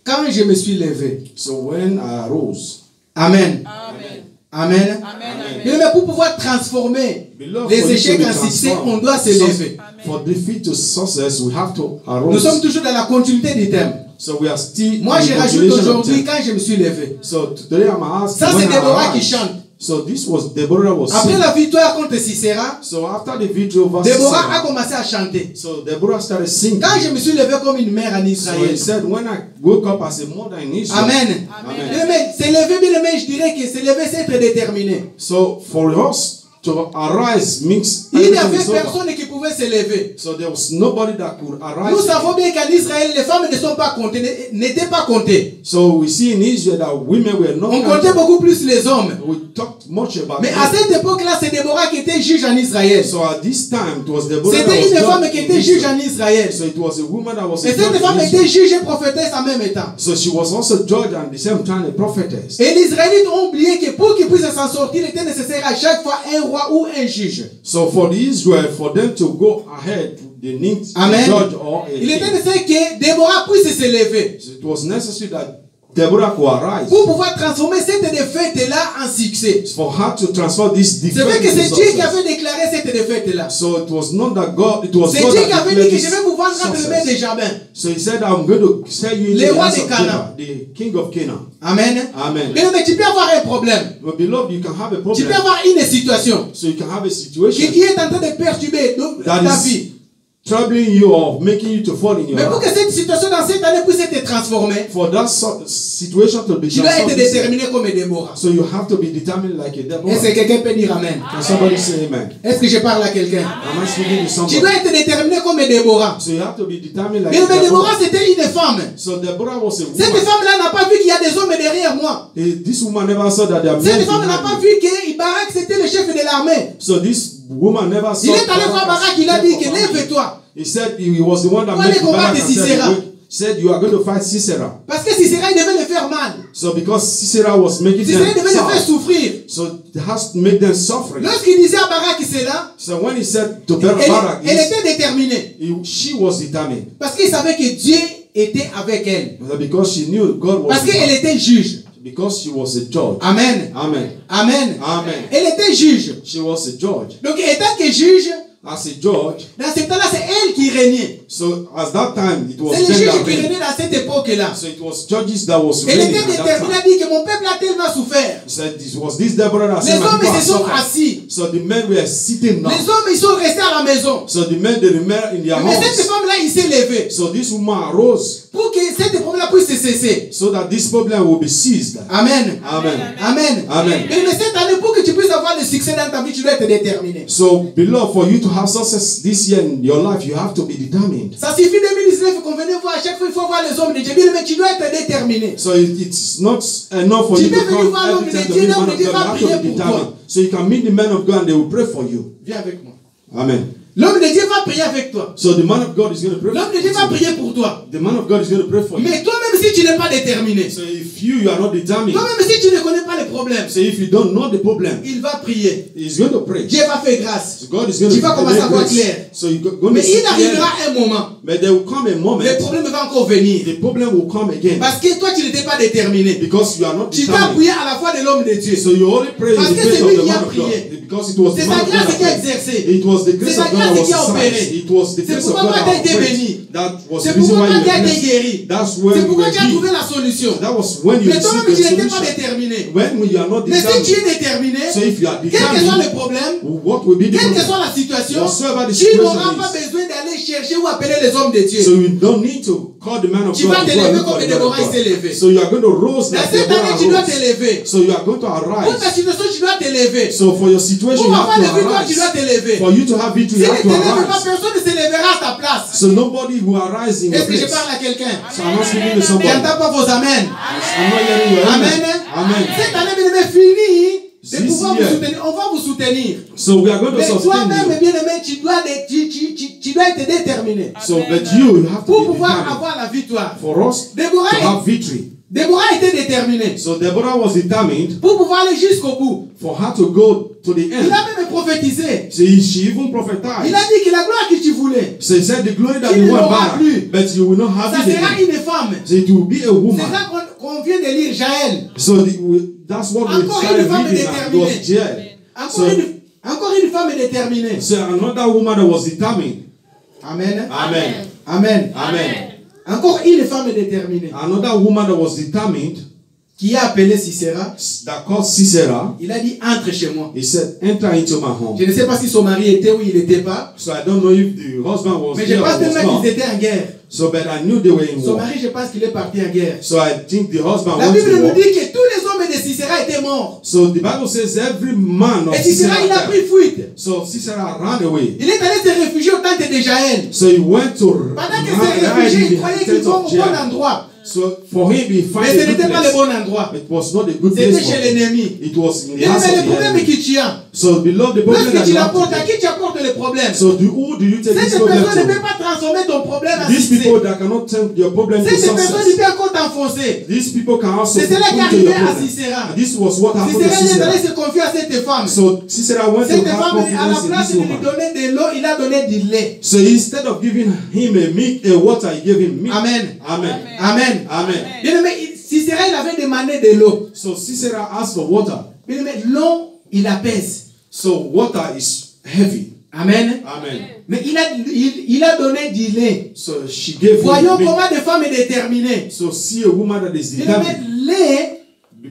Speaker 2: Quand je me suis levé.
Speaker 1: So, when I arose.
Speaker 2: Amen.
Speaker 4: Amen.
Speaker 2: Amen.
Speaker 4: Amen.
Speaker 2: Mais pour pouvoir transformer les échecs en succès, on doit se lever.
Speaker 1: For defeat to success, we have to arise.
Speaker 2: Nous sommes toujours dans la continuité du thème.
Speaker 1: So we are still.
Speaker 2: Moi, je rajoute aujourd'hui quand je me suis levé.
Speaker 1: So today I'm asking.
Speaker 2: Ça, c'est Déborah qui chante.
Speaker 1: So this was Deborah was
Speaker 2: Après la victoire contre Sisera,
Speaker 1: so after the victory over
Speaker 2: Déborah a commencé à chanter.
Speaker 1: So Deborah started singing.
Speaker 2: Quand je me suis levé comme une mère en Israël.
Speaker 1: So he said, when I woke up as a mother in Israel.
Speaker 2: Amen. Amen. Se lever, bien aimé, je dirais que se lever, c'est être déterminé.
Speaker 1: So for us to arise means
Speaker 2: il n'y avait personne qui pouvait se lever.
Speaker 1: So there was nobody that could arise.
Speaker 2: Nous savons bien qu'en Israël, les femmes ne sont pas comptées, n'étaient pas comptées.
Speaker 1: So we see in Israel that women were not.
Speaker 2: On comptait beaucoup plus les hommes.
Speaker 1: We talked much about.
Speaker 2: Mais à cette époque-là, c'est Déborah qui était juge en Israël.
Speaker 1: So at this time, it was Deborah.
Speaker 2: C'était une femme qui était juge en Israël.
Speaker 1: So it was a woman that was.
Speaker 2: Et cette femme était juge et prophétesse en même temps.
Speaker 1: So she was also judge and at the same time a prophetess.
Speaker 2: Et les Israélites ont oublié que pour qu'ils puissent s'en sortir, il était nécessaire à chaque fois un roi ou un juge.
Speaker 1: So for Israel, for them to go ahead, they need
Speaker 2: Amen.
Speaker 1: a judge or a
Speaker 2: il était nécessaire que Déborah puisse se lever.
Speaker 1: So it was necessary that Deborah could arise.
Speaker 2: Pour pouvoir transformer cette défaite-là en succès.
Speaker 1: For her to transfer this defeat.
Speaker 2: C'est vrai que c'est Dieu qui avait déclaré cette défaite-là.
Speaker 1: So it was not that God, it was
Speaker 2: c'est
Speaker 1: God
Speaker 2: Dieu qui avait dit que je vais vous vendre
Speaker 1: entre
Speaker 2: les mains des Jabins.
Speaker 1: So he said, I'm going to sell you into the hands of
Speaker 2: Canaan,
Speaker 1: the king of Canaan.
Speaker 2: Amen.
Speaker 1: Amen.
Speaker 2: Mais tu peux avoir un problème.
Speaker 1: But beloved, you can have a problem.
Speaker 2: Tu peux avoir une situation.
Speaker 1: So you can have a situation
Speaker 2: qui est en train de perturber ta vie.
Speaker 1: Troubling you or making you to fall in your
Speaker 2: Mais pour que cette situation dans cette année puisse être transformée,
Speaker 1: for that situation to be
Speaker 2: tu dois être déterminé comme Déborah.
Speaker 1: So you have to be determined like a Deborah.
Speaker 2: Est-ce que quelqu'un peut dire amen?
Speaker 1: Can somebody say amen?
Speaker 2: Est-ce que je parle à quelqu'un?
Speaker 1: Am I speaking to somebody?
Speaker 2: Tu dois être déterminé comme Déborah.
Speaker 1: So you have to be determined like
Speaker 2: mais Déborah c'était une femme.
Speaker 1: So Deborah was a woman.
Speaker 2: Cette femme-là n'a pas vu qu'il y a des hommes derrière moi.
Speaker 1: This woman never saw that there are men.
Speaker 2: Cette femme n'a pas vu que Barak c'était le chef de l'armée.
Speaker 1: So this woman never saw.
Speaker 2: Il est allé voir Barak, il a dit que lève-toi.
Speaker 1: He said he was the one that made Barak and said you are going to fight Sisera.
Speaker 2: Parce que Sisera il devait le faire mal.
Speaker 1: So because Sisera was making them
Speaker 2: devait le faire souffrir.
Speaker 1: So it has to make them suffering.
Speaker 2: Lorsqu'il disait à Barak cela,
Speaker 1: so when he said to Barak,
Speaker 2: elle était déterminée.
Speaker 1: She was determined.
Speaker 2: Parce qu'il savait que Dieu était avec elle.
Speaker 1: Because she knew God was.
Speaker 2: Parce qu'elle était juge.
Speaker 1: Because she was a judge.
Speaker 2: Amen.
Speaker 1: Amen.
Speaker 2: Amen.
Speaker 1: Amen.
Speaker 2: Elle était juge.
Speaker 1: She was a judge.
Speaker 2: Donc étant que juge,
Speaker 1: as a judge,
Speaker 2: dans ce temps-là, c'est elle qui régnait.
Speaker 1: So at that time, it was
Speaker 2: c'est les juges qui régnaient dans cette époque-là.
Speaker 1: So it was judges that was
Speaker 2: elle était déterminée à dire que mon peuple a tellement souffert.
Speaker 1: So it was this Deborah that
Speaker 2: les hommes se sont assis.
Speaker 1: So the men were sitting down.
Speaker 2: Les hommes ils sont restés à la maison.
Speaker 1: So the men they remained in their homes.
Speaker 2: Mais cette femme-là, il s'est levé.
Speaker 1: So this woman arose.
Speaker 2: Pour que cette problème-là puisse cesser.
Speaker 1: So that this problem will be ceased.
Speaker 2: Amen.
Speaker 1: Amen.
Speaker 2: Amen.
Speaker 1: Amen.
Speaker 2: Mais cette année, pour que tu puisses avoir le succès dans ta vie, tu dois être déterminé.
Speaker 1: So beloved, for you to have success this year in your life, you have to be determined.
Speaker 2: Ça suffit 2019 qu'on venait voir à chaque fois, il faut voir les hommes de Dieu, mais tu dois être déterminé.
Speaker 1: So it's not enough for you to come every time to meet the man of God. You have to be determined. So you can meet the man of God and they will pray for you.
Speaker 2: Viens avec moi.
Speaker 1: Amen.
Speaker 2: L'homme de Dieu va prier avec toi.
Speaker 1: So the man of God is going to pray.
Speaker 2: L'homme de Dieu va prier pour toi.
Speaker 1: The man of God is going to pray for you.
Speaker 2: Mais toi-même, si tu n'es pas déterminé,
Speaker 1: So if you are not determined,
Speaker 2: toi-même, si tu ne connais pas les problèmes,
Speaker 1: so if you don't know the problem,
Speaker 2: il va prier.
Speaker 1: he's going to pray.
Speaker 2: Dieu va faire grâce.
Speaker 1: So God is going
Speaker 2: Tu
Speaker 1: to
Speaker 2: vas commencer à voir
Speaker 1: grace.
Speaker 2: clair.
Speaker 1: So you're going
Speaker 2: Mais
Speaker 1: to see
Speaker 2: il arrivera
Speaker 1: clearly.
Speaker 2: un moment,
Speaker 1: But there will come a moment.
Speaker 2: le problème va encore venir.
Speaker 1: The problem will come again.
Speaker 2: Parce que toi, tu n'étais pas déterminé.
Speaker 1: Because you are not
Speaker 2: Tu vas
Speaker 1: determined.
Speaker 2: prier à la foi de l'homme de Dieu.
Speaker 1: So you only pray in
Speaker 2: Parce
Speaker 1: the
Speaker 2: que
Speaker 1: face
Speaker 2: c'est
Speaker 1: of
Speaker 2: lui
Speaker 1: the
Speaker 2: qui a
Speaker 1: man of God.
Speaker 2: prié.
Speaker 1: Because it was
Speaker 2: C'est
Speaker 1: the man
Speaker 2: sa
Speaker 1: of God
Speaker 2: grâce
Speaker 1: that
Speaker 2: qui a
Speaker 1: prayed.
Speaker 2: exercé.
Speaker 1: It was the
Speaker 2: C'est
Speaker 1: grace
Speaker 2: sa
Speaker 1: of God
Speaker 2: grâce
Speaker 1: that was
Speaker 2: qui a opéré.
Speaker 1: exercised. It was the
Speaker 2: C'est
Speaker 1: grace of
Speaker 2: pourquoi
Speaker 1: God
Speaker 2: tu as
Speaker 1: that
Speaker 2: été
Speaker 1: operated.
Speaker 2: béni.
Speaker 1: That was
Speaker 2: C'est
Speaker 1: the reason
Speaker 2: pourquoi
Speaker 1: why you
Speaker 2: tu as
Speaker 1: were
Speaker 2: été
Speaker 1: blessed.
Speaker 2: guéri.
Speaker 1: That's when
Speaker 2: C'est
Speaker 1: you
Speaker 2: pourquoi
Speaker 1: were
Speaker 2: tu as trouvé
Speaker 1: healed.
Speaker 2: la solution.
Speaker 1: That was when you
Speaker 2: Mais toi-même,
Speaker 1: received
Speaker 2: tu
Speaker 1: the
Speaker 2: n'étais pas
Speaker 1: solution.
Speaker 2: déterminé.
Speaker 1: When you are not
Speaker 2: Mais si tu es
Speaker 1: determined,
Speaker 2: déterminé,
Speaker 1: so if you are
Speaker 2: quel que soit le
Speaker 1: determined,
Speaker 2: problème,
Speaker 1: what will be the
Speaker 2: quelle que soit
Speaker 1: problem?
Speaker 2: la situation,
Speaker 1: Whatsoever the
Speaker 2: tu n'auras pas
Speaker 1: situation is.
Speaker 2: besoin d'aller chercher ou appeler les hommes de Dieu.
Speaker 1: So you don't need to call the man of
Speaker 2: Tu
Speaker 1: God.
Speaker 2: vas
Speaker 1: to
Speaker 2: te
Speaker 1: go and
Speaker 2: lever
Speaker 1: look for
Speaker 2: comme
Speaker 1: the man of
Speaker 2: Déborah
Speaker 1: God.
Speaker 2: s'est levé.
Speaker 1: So you are going to rise
Speaker 2: Dans
Speaker 1: like
Speaker 2: cette année, tu dois
Speaker 1: Deborah
Speaker 2: te
Speaker 1: rose.
Speaker 2: lever.
Speaker 1: So you are going to
Speaker 2: Pour ta
Speaker 1: arise.
Speaker 2: situation, tu dois te lever.
Speaker 1: So for your situation,
Speaker 2: Pour
Speaker 1: you
Speaker 2: avoir
Speaker 1: have
Speaker 2: les
Speaker 1: to
Speaker 2: victoires, tu dois
Speaker 1: arise.
Speaker 2: te lever.
Speaker 1: For you to have victory,
Speaker 2: Si
Speaker 1: you
Speaker 2: ne
Speaker 1: have
Speaker 2: te
Speaker 1: to
Speaker 2: lèves pas,
Speaker 1: arise.
Speaker 2: personne ne se lèvera à ta place.
Speaker 1: So nobody will arise in your
Speaker 2: Est-ce que je
Speaker 1: place.
Speaker 2: parle à quelqu'un?
Speaker 1: So I'm not speaking to somebody.
Speaker 2: J'entends pas vos amens.
Speaker 1: I'm not hearing your
Speaker 2: Amen.
Speaker 1: amen. Amen.
Speaker 2: Cette année, bien aimé, fini de
Speaker 1: This
Speaker 2: pouvoir vous
Speaker 1: year.
Speaker 2: soutenir. On va vous soutenir.
Speaker 1: So we are going to
Speaker 2: Mais
Speaker 1: sustain
Speaker 2: toi-même,
Speaker 1: you.
Speaker 2: bien aimé, tu dois être déterminé
Speaker 1: So but you have to
Speaker 2: pour
Speaker 1: be
Speaker 2: pouvoir
Speaker 1: determined.
Speaker 2: avoir la victoire.
Speaker 1: For us to
Speaker 2: Déborah
Speaker 1: have victory.
Speaker 2: était déterminé
Speaker 1: So Deborah was determined
Speaker 2: pour pouvoir aller jusqu'au bout.
Speaker 1: for her to go to the
Speaker 2: Il
Speaker 1: end.
Speaker 2: a même prophétisé.
Speaker 1: So she even
Speaker 2: Il
Speaker 1: prophesied.
Speaker 2: a dit que la gloire que tu voulais,
Speaker 1: So he said the glory that
Speaker 2: Tu
Speaker 1: you
Speaker 2: ne
Speaker 1: want
Speaker 2: l'auras
Speaker 1: back,
Speaker 2: plus.
Speaker 1: but you will not have
Speaker 2: ça
Speaker 1: it
Speaker 2: sera
Speaker 1: again.
Speaker 2: une femme.
Speaker 1: So it will be a
Speaker 2: C'est
Speaker 1: woman.
Speaker 2: ça qu'on vient de lire, Jaël.
Speaker 1: So that's what we
Speaker 2: Encore
Speaker 1: started
Speaker 2: une femme
Speaker 1: reading. It was
Speaker 2: déterminée.
Speaker 1: Jael.
Speaker 2: Encore une femme déterminée.
Speaker 1: So another woman that was determined.
Speaker 2: Amen.
Speaker 1: Amen.
Speaker 2: Amen.
Speaker 1: Amen.
Speaker 2: Encore une femme déterminée
Speaker 1: Another woman that was determined,
Speaker 2: qui a appelé Sisera.
Speaker 1: that called Sisera,
Speaker 2: Il a dit entre chez moi.
Speaker 1: he said, enter into my home.
Speaker 2: Je ne sais pas si son mari était ou il n'était pas.
Speaker 1: So I don't know if the husband was
Speaker 2: Mais je
Speaker 1: there or
Speaker 2: pense
Speaker 1: was
Speaker 2: tellement
Speaker 1: not.
Speaker 2: qu'ils étaient en guerre.
Speaker 1: So but I knew they were in
Speaker 2: Son
Speaker 1: war.
Speaker 2: mari, je pense qu'il est parti en guerre.
Speaker 1: So I think the husband
Speaker 2: La
Speaker 1: went
Speaker 2: Bible
Speaker 1: to
Speaker 2: nous
Speaker 1: war.
Speaker 2: dit que tous les hommes de Sisera étaient morts.
Speaker 1: So the Bible says every man of
Speaker 2: Et Sisera, il a
Speaker 1: Sisera
Speaker 2: pris
Speaker 1: died.
Speaker 2: fuite.
Speaker 1: So Sisera ran away.
Speaker 2: Il est allé se réfugier au tente de Jaël.
Speaker 1: So he went to
Speaker 2: Pendant qu'il s'est
Speaker 1: hide
Speaker 2: réfugié,
Speaker 1: in
Speaker 2: il croyait
Speaker 1: the
Speaker 2: qu'ils
Speaker 1: tent
Speaker 2: vont
Speaker 1: of
Speaker 2: au bon
Speaker 1: Jael.
Speaker 2: endroit.
Speaker 1: So for him, he found
Speaker 2: Mais ce
Speaker 1: a good
Speaker 2: n'était pas le
Speaker 1: place.
Speaker 2: bon endroit.
Speaker 1: It was not a good
Speaker 2: C'était
Speaker 1: place for
Speaker 2: chez
Speaker 1: him.
Speaker 2: l'ennemi.
Speaker 1: It was in the
Speaker 2: Mais
Speaker 1: house of
Speaker 2: le
Speaker 1: the
Speaker 2: problème
Speaker 1: enemy.
Speaker 2: que tu as,
Speaker 1: So beloved, the problem
Speaker 2: lorsque
Speaker 1: that
Speaker 2: tu
Speaker 1: you have
Speaker 2: l'apportes, à
Speaker 1: today.
Speaker 2: qui tu apportes le problème?
Speaker 1: So who do you take this
Speaker 2: Cette
Speaker 1: problem
Speaker 2: personne ne peut
Speaker 1: to?
Speaker 2: pas transformer ton problème en
Speaker 1: These
Speaker 2: succès.
Speaker 1: people that cannot turn your problem to
Speaker 2: Cette personne ne
Speaker 1: success.
Speaker 2: peut encore t'enfoncer.
Speaker 1: These people can also
Speaker 2: C'est cela qui
Speaker 1: come to
Speaker 2: arrivait
Speaker 1: your
Speaker 2: à
Speaker 1: problem.
Speaker 2: Sisera.
Speaker 1: And this was what happened to
Speaker 2: Sisera est allé
Speaker 1: Sisera.
Speaker 2: se confier à cette femme.
Speaker 1: So Sisera went to
Speaker 2: Cette
Speaker 1: have
Speaker 2: femme, à la
Speaker 1: confidence in
Speaker 2: place
Speaker 1: this
Speaker 2: de lui
Speaker 1: woman.
Speaker 2: donner de l'eau, il a donné du lait.
Speaker 1: So instead of giving him a water, he gave him milk.
Speaker 2: Amen.
Speaker 1: Amen.
Speaker 2: Amen.
Speaker 1: Amen.
Speaker 2: Bien aimé, Sisera, il avait demandé de l'eau.
Speaker 1: So Sisera asked for water.
Speaker 2: Bien aimé, l'eau, il la pèse.
Speaker 1: So water is heavy.
Speaker 2: Amen.
Speaker 1: Amen.
Speaker 2: Mais il a donné du lait.
Speaker 1: So she gave
Speaker 2: Voyons
Speaker 1: him milk.
Speaker 2: comment des femmes est déterminée.
Speaker 1: So see a woman that is
Speaker 2: Bien aimé,
Speaker 1: determined.
Speaker 2: lait,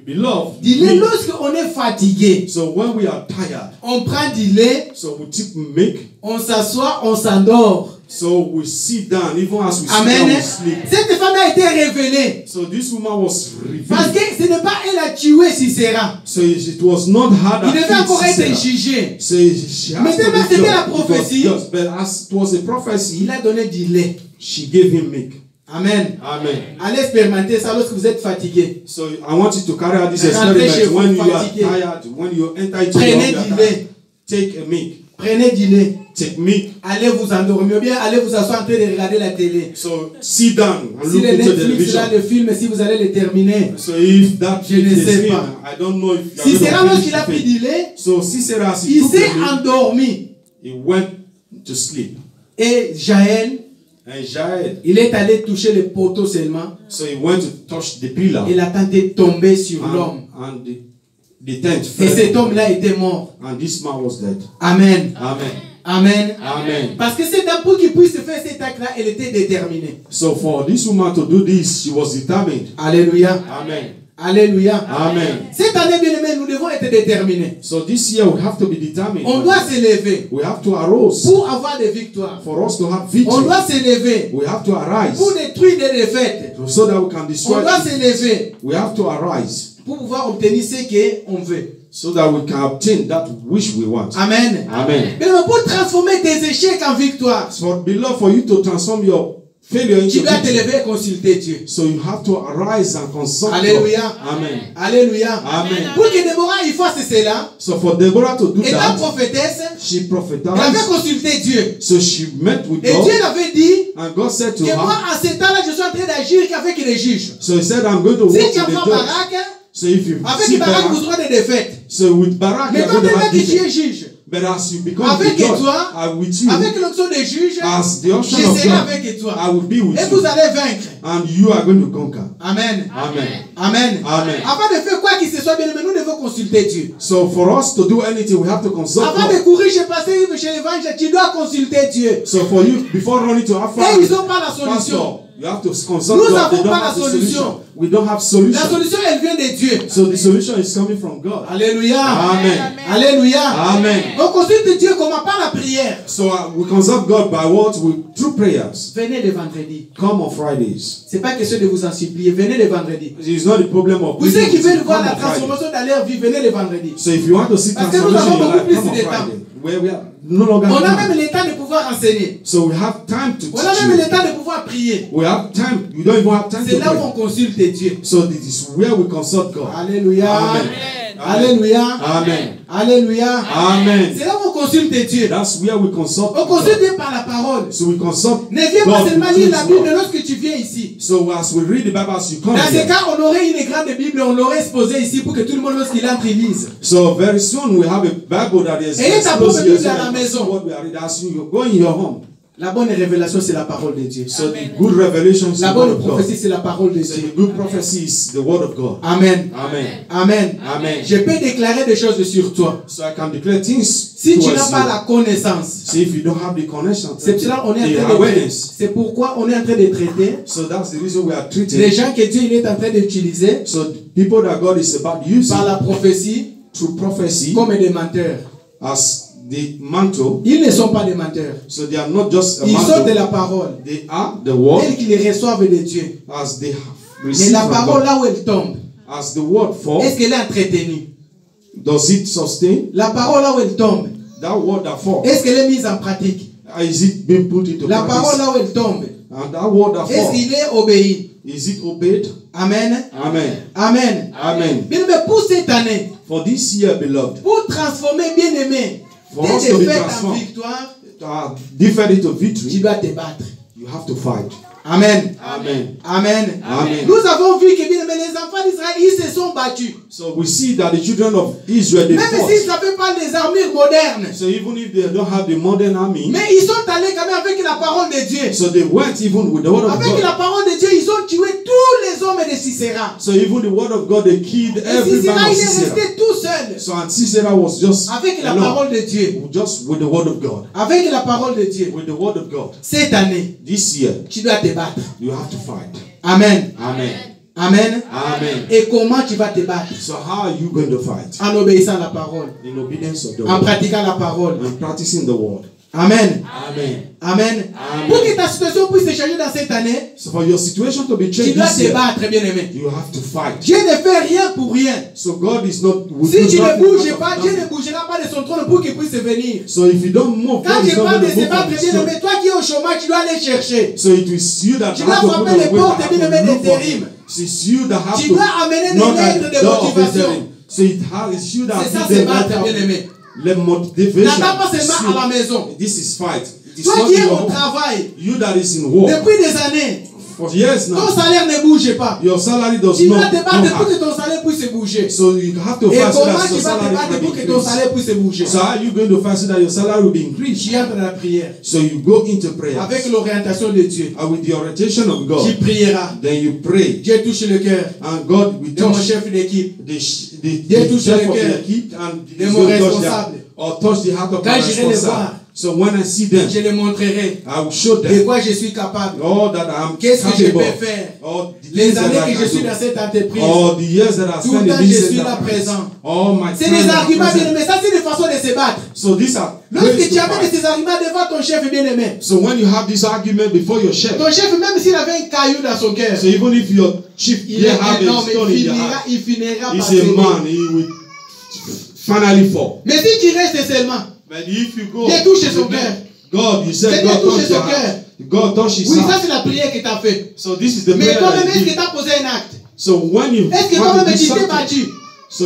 Speaker 1: Beloved,
Speaker 2: du lait,
Speaker 1: milk.
Speaker 2: lorsqu'on est fatigué,
Speaker 1: So when we are tired,
Speaker 2: on prend du lait,
Speaker 1: so we take milk.
Speaker 2: on s'assoit, on s'endort.
Speaker 1: So we sit down, even as we sit down,
Speaker 2: Amen.
Speaker 1: we sleep.
Speaker 2: Cette femme a été révélée.
Speaker 1: So this woman was
Speaker 2: Parce
Speaker 1: revealed.
Speaker 2: que ce n'est pas elle a tué Sisera.
Speaker 1: So it was not her
Speaker 2: Il
Speaker 1: that
Speaker 2: devait encore
Speaker 1: killed
Speaker 2: être
Speaker 1: Sisera.
Speaker 2: jugé.
Speaker 1: So she has
Speaker 2: Mais
Speaker 1: to
Speaker 2: tellement
Speaker 1: be
Speaker 2: c'était
Speaker 1: judged.
Speaker 2: la
Speaker 1: It was
Speaker 2: prophétie.
Speaker 1: just, but as it was a prophecy,
Speaker 2: Il a donné du lait.
Speaker 1: she gave him milk.
Speaker 2: Amen.
Speaker 1: Amen.
Speaker 2: Allez expérimenter ça lorsque vous êtes fatigué.
Speaker 1: So I want you to carry out this
Speaker 2: Rentrez chez
Speaker 1: experiment
Speaker 2: vous
Speaker 1: when you are
Speaker 2: fatigué.
Speaker 1: tired, when you enter into
Speaker 2: Prenez
Speaker 1: your
Speaker 2: du lait.
Speaker 1: take a milk.
Speaker 2: Prenez du lait.
Speaker 1: Take milk.
Speaker 2: Allez vous endormir. Ou bien allez vous asseoir en train de regarder la télé.
Speaker 1: So sit down and
Speaker 2: Si
Speaker 1: look
Speaker 2: le
Speaker 1: into
Speaker 2: Netflix
Speaker 1: television.
Speaker 2: là, le film, si vous allez le terminer.
Speaker 1: So if that
Speaker 2: Je ne
Speaker 1: is
Speaker 2: sais
Speaker 1: him,
Speaker 2: pas.
Speaker 1: I don't know if you are
Speaker 2: Sisera,
Speaker 1: going to
Speaker 2: lorsqu'il a
Speaker 1: finish
Speaker 2: pris
Speaker 1: the
Speaker 2: du lait,
Speaker 1: So Sisera, as he
Speaker 2: il
Speaker 1: took
Speaker 2: s'est
Speaker 1: the milk,
Speaker 2: endormi.
Speaker 1: he went to sleep.
Speaker 2: Et Jaël,
Speaker 1: And Jael,
Speaker 2: il est allé toucher le poteau seulement.
Speaker 1: so he went to touch the pillar.
Speaker 2: Et la tente est tombée sur l'homme.
Speaker 1: And the tent
Speaker 2: Et
Speaker 1: fell.
Speaker 2: cet homme-là était mort.
Speaker 1: And this man was dead.
Speaker 2: Amen.
Speaker 1: Amen.
Speaker 2: Amen.
Speaker 1: Amen.
Speaker 2: Parce que cette dame, pour qu'il puisse faire cet acte-là, elle était déterminée.
Speaker 1: So for this woman to do this, she was determined.
Speaker 2: Alléluia.
Speaker 1: Amen.
Speaker 2: Alléluia.
Speaker 1: Amen.
Speaker 2: Cette année, bien aimé, nous devons être déterminés.
Speaker 1: So this year we have to be determined.
Speaker 2: On doit se lever
Speaker 1: We have to arise.
Speaker 2: pour avoir des victoires.
Speaker 1: For us to have
Speaker 2: On
Speaker 1: victory,
Speaker 2: doit se lever
Speaker 1: we have to arise.
Speaker 2: pour détruire des défaites.
Speaker 1: So that we can
Speaker 2: On
Speaker 1: destroy
Speaker 2: doit
Speaker 1: it.
Speaker 2: se lever
Speaker 1: We have to arise.
Speaker 2: pour pouvoir obtenir ce qu'on veut.
Speaker 1: So that we can obtain that which we want.
Speaker 2: Amen.
Speaker 1: Amen.
Speaker 2: Mais pour transformer tes échecs en victoire,
Speaker 1: So beloved, for you to transform your failure
Speaker 2: tu
Speaker 1: into
Speaker 2: dois te
Speaker 1: victory.
Speaker 2: lever et consulter Dieu.
Speaker 1: So you have to arise and consult
Speaker 2: Alléluia.
Speaker 1: God. Amen.
Speaker 2: Alléluia.
Speaker 1: Amen.
Speaker 2: Pour que Déborah il fasse cela,
Speaker 1: So for Deborah to do
Speaker 2: étant
Speaker 1: that,
Speaker 2: prophétesse,
Speaker 1: she
Speaker 2: elle avait
Speaker 1: prophesied.
Speaker 2: consulté Dieu.
Speaker 1: So she met with
Speaker 2: Et
Speaker 1: God,
Speaker 2: Dieu l'avait dit
Speaker 1: and God said to
Speaker 2: que moi,
Speaker 1: her,
Speaker 2: en ce temps-là, je suis en train d'agir qu'avec les juges.
Speaker 1: so he said, I'm going to
Speaker 2: Si
Speaker 1: walk
Speaker 2: tu
Speaker 1: with
Speaker 2: as
Speaker 1: the
Speaker 2: fait
Speaker 1: judge.
Speaker 2: Barak,
Speaker 1: So if you
Speaker 2: avec
Speaker 1: see
Speaker 2: Barak, vous
Speaker 1: Barak,
Speaker 2: aurez des défaites.
Speaker 1: so with Barak,
Speaker 2: Mais
Speaker 1: you're
Speaker 2: quand
Speaker 1: going to have
Speaker 2: tu es
Speaker 1: defeat.
Speaker 2: juge,
Speaker 1: But as you become
Speaker 2: avec
Speaker 1: the judge,
Speaker 2: toi,
Speaker 1: with you,
Speaker 2: avec l'onction des juges,
Speaker 1: as the
Speaker 2: je
Speaker 1: unction of
Speaker 2: serai
Speaker 1: God,
Speaker 2: avec toi.
Speaker 1: I will be with
Speaker 2: Et
Speaker 1: you.
Speaker 2: vous allez vaincre.
Speaker 1: And you are going to conquer.
Speaker 2: Amen.
Speaker 1: Amen.
Speaker 2: Amen.
Speaker 1: Amen.
Speaker 2: Avant de faire quoi qu'il se soit, bien aimé, nous devons consulter Dieu.
Speaker 1: So for us to do anything, we have to consult
Speaker 2: Avant de
Speaker 1: God.
Speaker 2: courir chez pasteur chez l'évangile, tu dois consulter Dieu.
Speaker 1: So for you, before running to Alpha,
Speaker 2: Et ils n'ont pas la solution.
Speaker 1: pastor, you have to consult
Speaker 2: Nous
Speaker 1: God.
Speaker 2: n'avons
Speaker 1: They don't
Speaker 2: pas
Speaker 1: have
Speaker 2: la
Speaker 1: the
Speaker 2: solution.
Speaker 1: We don't have
Speaker 2: La
Speaker 1: solution.
Speaker 2: solution, elle vient de Dieu.
Speaker 1: So the solution is coming from God.
Speaker 2: Alléluia.
Speaker 1: Amen.
Speaker 2: Alléluia.
Speaker 1: Amen.
Speaker 2: On consulte Dieu comment? Par la prière.
Speaker 1: So we consult God by what? Through prayers.
Speaker 2: Venez le vendredi.
Speaker 1: Come on Fridays.
Speaker 2: C'est pas question de vous en supplier. Venez le vendredi.
Speaker 1: It's not the problem of
Speaker 2: Vous ceux qui veulent voir la
Speaker 1: come on Friday.
Speaker 2: transformation dans leur vie, venez le vendredi.
Speaker 1: So if you want to see
Speaker 2: Parce que nous
Speaker 1: transformation in
Speaker 2: avons
Speaker 1: your
Speaker 2: beaucoup
Speaker 1: life, come
Speaker 2: plus
Speaker 1: on
Speaker 2: de
Speaker 1: Friday. Where we are no longer
Speaker 2: On a
Speaker 1: have
Speaker 2: même
Speaker 1: time.
Speaker 2: le temps de pouvoir enseigner.
Speaker 1: So we have time to
Speaker 2: On a
Speaker 1: teach
Speaker 2: même
Speaker 1: you.
Speaker 2: le temps de pouvoir prier.
Speaker 1: We have time. You don't even have time
Speaker 2: C'est
Speaker 1: to
Speaker 2: là où
Speaker 1: pray.
Speaker 2: on consulte Dieu.
Speaker 1: So this is where we consult God.
Speaker 2: Alléluia.
Speaker 1: Amen.
Speaker 2: Alléluia.
Speaker 1: Amen.
Speaker 2: Alléluia.
Speaker 1: Amen.
Speaker 2: C'est là où on consulte Dieu.
Speaker 1: That's where we consult
Speaker 2: On consulte
Speaker 1: God.
Speaker 2: Dieu par la parole.
Speaker 1: So we consult
Speaker 2: Ne viens pas
Speaker 1: God
Speaker 2: seulement
Speaker 1: with
Speaker 2: lire la
Speaker 1: His
Speaker 2: Bible
Speaker 1: word.
Speaker 2: lorsque tu viens ici.
Speaker 1: So as we read the Bible, as you come
Speaker 2: Dans ce
Speaker 1: here,
Speaker 2: cas, on aurait une grande Bible, on l'aurait exposée ici pour que tout le monde, lorsqu'il entre, il lise.
Speaker 1: so very soon we have a Bible that is
Speaker 2: Et ta propre
Speaker 1: exposed here.
Speaker 2: Bible à la
Speaker 1: So
Speaker 2: maison.
Speaker 1: what we are reading, as you go in your home.
Speaker 2: La bonne révélation, c'est la parole de Dieu.
Speaker 1: So the good revelation is
Speaker 2: La
Speaker 1: the word
Speaker 2: bonne
Speaker 1: of God.
Speaker 2: prophétie, c'est la parole de
Speaker 1: So
Speaker 2: Dieu.
Speaker 1: the good prophecy is the word of God.
Speaker 2: Amen.
Speaker 1: Amen.
Speaker 2: Amen.
Speaker 1: Amen.
Speaker 2: Je peux déclarer des choses sur toi.
Speaker 1: So I can declare things
Speaker 2: Si tu
Speaker 1: towards
Speaker 2: n'as pas
Speaker 1: you.
Speaker 2: la connaissance,
Speaker 1: So if you don't have the connection,
Speaker 2: c'est pour cela qu'on est en
Speaker 1: the
Speaker 2: train de traiter.
Speaker 1: awareness.
Speaker 2: C'est pourquoi on est en train de traiter
Speaker 1: So that's the reason we are
Speaker 2: les
Speaker 1: treating.
Speaker 2: gens que Dieu il est en train d'utiliser
Speaker 1: So the people that God is about using
Speaker 2: par la prophétie
Speaker 1: through prophecy
Speaker 2: comme des menteurs.
Speaker 1: as the mantle.
Speaker 2: Ils ne sont pas des menteurs.
Speaker 1: So they are not just a
Speaker 2: Ils sont de
Speaker 1: mantle.
Speaker 2: la parole.
Speaker 1: They are the word
Speaker 2: Tels qu'ils les reçoivent de Dieu.
Speaker 1: as they have
Speaker 2: Mais
Speaker 1: received
Speaker 2: la
Speaker 1: from
Speaker 2: parole,
Speaker 1: God.
Speaker 2: là où elle tombe,
Speaker 1: As the word falls,
Speaker 2: est-ce qu'elle est entretenue?
Speaker 1: does it sustain?
Speaker 2: La parole, là où elle tombe,
Speaker 1: That word that falls,
Speaker 2: est-ce qu'elle est mise en pratique?
Speaker 1: is it being put into
Speaker 2: La parole,
Speaker 1: practice?
Speaker 2: là où elle tombe,
Speaker 1: And that word that
Speaker 2: est-ce
Speaker 1: falls,
Speaker 2: qu'il est obéi?
Speaker 1: is it obeyed?
Speaker 2: Amen.
Speaker 1: Amen.
Speaker 2: Amen.
Speaker 1: Amen.
Speaker 2: Bien, mais pour cette année,
Speaker 1: For this year, beloved,
Speaker 2: pour transformer bien-aimé,
Speaker 1: For us to
Speaker 2: tes
Speaker 1: be
Speaker 2: défaites en
Speaker 1: transformed.
Speaker 2: victoire,
Speaker 1: different into
Speaker 2: tu
Speaker 1: victory,
Speaker 2: dois te battre.
Speaker 1: you have to fight.
Speaker 2: Amen.
Speaker 1: Amen.
Speaker 2: Amen.
Speaker 1: Amen.
Speaker 2: Nous avons vu que bien aimé, les enfants d'Israël, ils se sont battus.
Speaker 1: So we see that the children of Israel, they
Speaker 2: Même
Speaker 1: fought.
Speaker 2: s'ils n'avaient pas les armures modernes.
Speaker 1: So even if they don't have the modern army,
Speaker 2: Mais ils sont allés quand même avec la parole de Dieu.
Speaker 1: so they went even with the word of
Speaker 2: Avec
Speaker 1: God.
Speaker 2: la parole de Dieu, ils ont tué tous les hommes de Sisera.
Speaker 1: So even the word of God, they killed
Speaker 2: Et
Speaker 1: every
Speaker 2: Sisera,
Speaker 1: man of
Speaker 2: il est
Speaker 1: Sisera.
Speaker 2: resté tout seul.
Speaker 1: So and Sisera was just
Speaker 2: Avec la
Speaker 1: alone,
Speaker 2: parole de Dieu.
Speaker 1: just with the word of God.
Speaker 2: Avec la parole de Dieu.
Speaker 1: With the word of God.
Speaker 2: Cette année,
Speaker 1: This year,
Speaker 2: tu dois te battre.
Speaker 1: you have to fight.
Speaker 2: Amen.
Speaker 1: Amen.
Speaker 2: Amen.
Speaker 1: Amen.
Speaker 2: Et comment tu vas te battre?
Speaker 1: So how are you going to fight?
Speaker 2: En obéissant à la parole.
Speaker 1: In obedience of the
Speaker 2: En
Speaker 1: word.
Speaker 2: pratiquant la parole.
Speaker 1: And practicing the word.
Speaker 2: Amen.
Speaker 1: Amen.
Speaker 2: Amen.
Speaker 1: Amen.
Speaker 2: Pour que ta situation puisse se changer dans cette année,
Speaker 1: So for your situation to be
Speaker 2: tu
Speaker 1: changed
Speaker 2: dois
Speaker 1: this
Speaker 2: te
Speaker 1: year,
Speaker 2: battre, bien aimé.
Speaker 1: you have to fight.
Speaker 2: Dieu ne fait rien pour rien.
Speaker 1: So God is not. will
Speaker 2: Si
Speaker 1: do
Speaker 2: tu ne
Speaker 1: nothing
Speaker 2: bouges
Speaker 1: out of
Speaker 2: pas, Dieu
Speaker 1: nothing.
Speaker 2: ne bougera pas de son trône pour qu'il puisse venir.
Speaker 1: So if you don't move,
Speaker 2: Quand
Speaker 1: God is
Speaker 2: je
Speaker 1: not
Speaker 2: parle
Speaker 1: going
Speaker 2: de
Speaker 1: to
Speaker 2: se
Speaker 1: move from
Speaker 2: battre,
Speaker 1: his
Speaker 2: bien
Speaker 1: throne.
Speaker 2: aimé, toi qui es au chômage, tu dois aller chercher.
Speaker 1: So it is you that
Speaker 2: Tu
Speaker 1: have to
Speaker 2: dois
Speaker 1: put
Speaker 2: frapper
Speaker 1: on
Speaker 2: les
Speaker 1: the way
Speaker 2: portes,
Speaker 1: that
Speaker 2: bien
Speaker 1: have
Speaker 2: aimé,
Speaker 1: to look
Speaker 2: des
Speaker 1: for
Speaker 2: terribles.
Speaker 1: him. So it's you that have
Speaker 2: Tu
Speaker 1: to
Speaker 2: dois amener des
Speaker 1: knock at
Speaker 2: lettres
Speaker 1: the
Speaker 2: de
Speaker 1: door of
Speaker 2: motivation.
Speaker 1: interim. So it's you that
Speaker 2: C'est ça,
Speaker 1: give
Speaker 2: se
Speaker 1: them
Speaker 2: battre,
Speaker 1: that
Speaker 2: bien aimé.
Speaker 1: let motivation.
Speaker 2: N'attends pas seulement à la maison.
Speaker 1: This is fight. It is
Speaker 2: Toi
Speaker 1: not
Speaker 2: qui es
Speaker 1: your
Speaker 2: au
Speaker 1: home.
Speaker 2: travail,
Speaker 1: You that is in war.
Speaker 2: depuis des années,
Speaker 1: For years
Speaker 2: ton
Speaker 1: now,
Speaker 2: salaire ne bouge pas.
Speaker 1: your salary does
Speaker 2: Tu dois
Speaker 1: not
Speaker 2: te battre
Speaker 1: come
Speaker 2: pour que
Speaker 1: out.
Speaker 2: ton salaire puisse bouger.
Speaker 1: So you have to
Speaker 2: Et
Speaker 1: fight so
Speaker 2: comment
Speaker 1: that
Speaker 2: tu
Speaker 1: your
Speaker 2: vas te
Speaker 1: salary
Speaker 2: battre
Speaker 1: can
Speaker 2: pour que ton
Speaker 1: increase.
Speaker 2: salaire puisse bouger?
Speaker 1: So how are you going to fight so that your salary will be increased?
Speaker 2: Tu entres dans la prière.
Speaker 1: So you go into prayer.
Speaker 2: Avec l'orientation de Dieu.
Speaker 1: And with the orientation of
Speaker 2: Tu
Speaker 1: God,
Speaker 2: prieras.
Speaker 1: then you pray.
Speaker 2: Dieu touche le cœur
Speaker 1: And God will
Speaker 2: de mon
Speaker 1: touch
Speaker 2: chef d'équipe.
Speaker 1: the
Speaker 2: touche
Speaker 1: chef
Speaker 2: le
Speaker 1: of
Speaker 2: cœur
Speaker 1: the equipe and
Speaker 2: de
Speaker 1: he's
Speaker 2: mon
Speaker 1: going to touch
Speaker 2: responsable.
Speaker 1: or touch the heart of
Speaker 2: Quand
Speaker 1: my
Speaker 2: j'irai les
Speaker 1: responsable.
Speaker 2: voir,
Speaker 1: So when I see them,
Speaker 2: je les montrerai
Speaker 1: I will show
Speaker 2: de
Speaker 1: them
Speaker 2: quoi je suis capable.
Speaker 1: all that I'm
Speaker 2: Qu'est-ce que je
Speaker 1: capable
Speaker 2: peux
Speaker 1: of.
Speaker 2: faire?
Speaker 1: All the
Speaker 2: Les
Speaker 1: things that I
Speaker 2: années que je
Speaker 1: can
Speaker 2: suis
Speaker 1: do.
Speaker 2: dans cette entreprise.
Speaker 1: All the years that I
Speaker 2: Tout le
Speaker 1: spent in
Speaker 2: temps,
Speaker 1: this
Speaker 2: je suis là
Speaker 1: enterprise.
Speaker 2: présent.
Speaker 1: All my
Speaker 2: C'est
Speaker 1: time
Speaker 2: des arguments bien
Speaker 1: present.
Speaker 2: aimés. Ça, c'est une façon de se battre.
Speaker 1: So these are ways
Speaker 2: Lorsque
Speaker 1: to
Speaker 2: tu amènes
Speaker 1: fight.
Speaker 2: ces arguments devant ton chef bien aimé,
Speaker 1: So when you have this argument before your chef,
Speaker 2: ton chef, même s'il avait un caillou dans son cœur,
Speaker 1: so even if your chief
Speaker 2: il est
Speaker 1: have a
Speaker 2: énorme,
Speaker 1: stone in your heart,
Speaker 2: il finira par
Speaker 1: he's
Speaker 2: céder.
Speaker 1: a man, he will finally fall.
Speaker 2: Mais si tu restes seulement,
Speaker 1: But if you go,
Speaker 2: Dieu touche son cœur.
Speaker 1: God, you said
Speaker 2: Dieu
Speaker 1: God
Speaker 2: touche
Speaker 1: touched
Speaker 2: son
Speaker 1: your
Speaker 2: cœur.
Speaker 1: heart. God touched his
Speaker 2: Oui,
Speaker 1: heart.
Speaker 2: ça c'est la prière que tu as fait.
Speaker 1: So this is the
Speaker 2: Mais
Speaker 1: prayer
Speaker 2: toi-même,
Speaker 1: that
Speaker 2: est-ce
Speaker 1: he
Speaker 2: que
Speaker 1: did.
Speaker 2: tu as posé un acte?
Speaker 1: So when you
Speaker 2: Est-ce que
Speaker 1: want
Speaker 2: toi-même
Speaker 1: to do
Speaker 2: tu t'es
Speaker 1: something,
Speaker 2: battu?
Speaker 1: so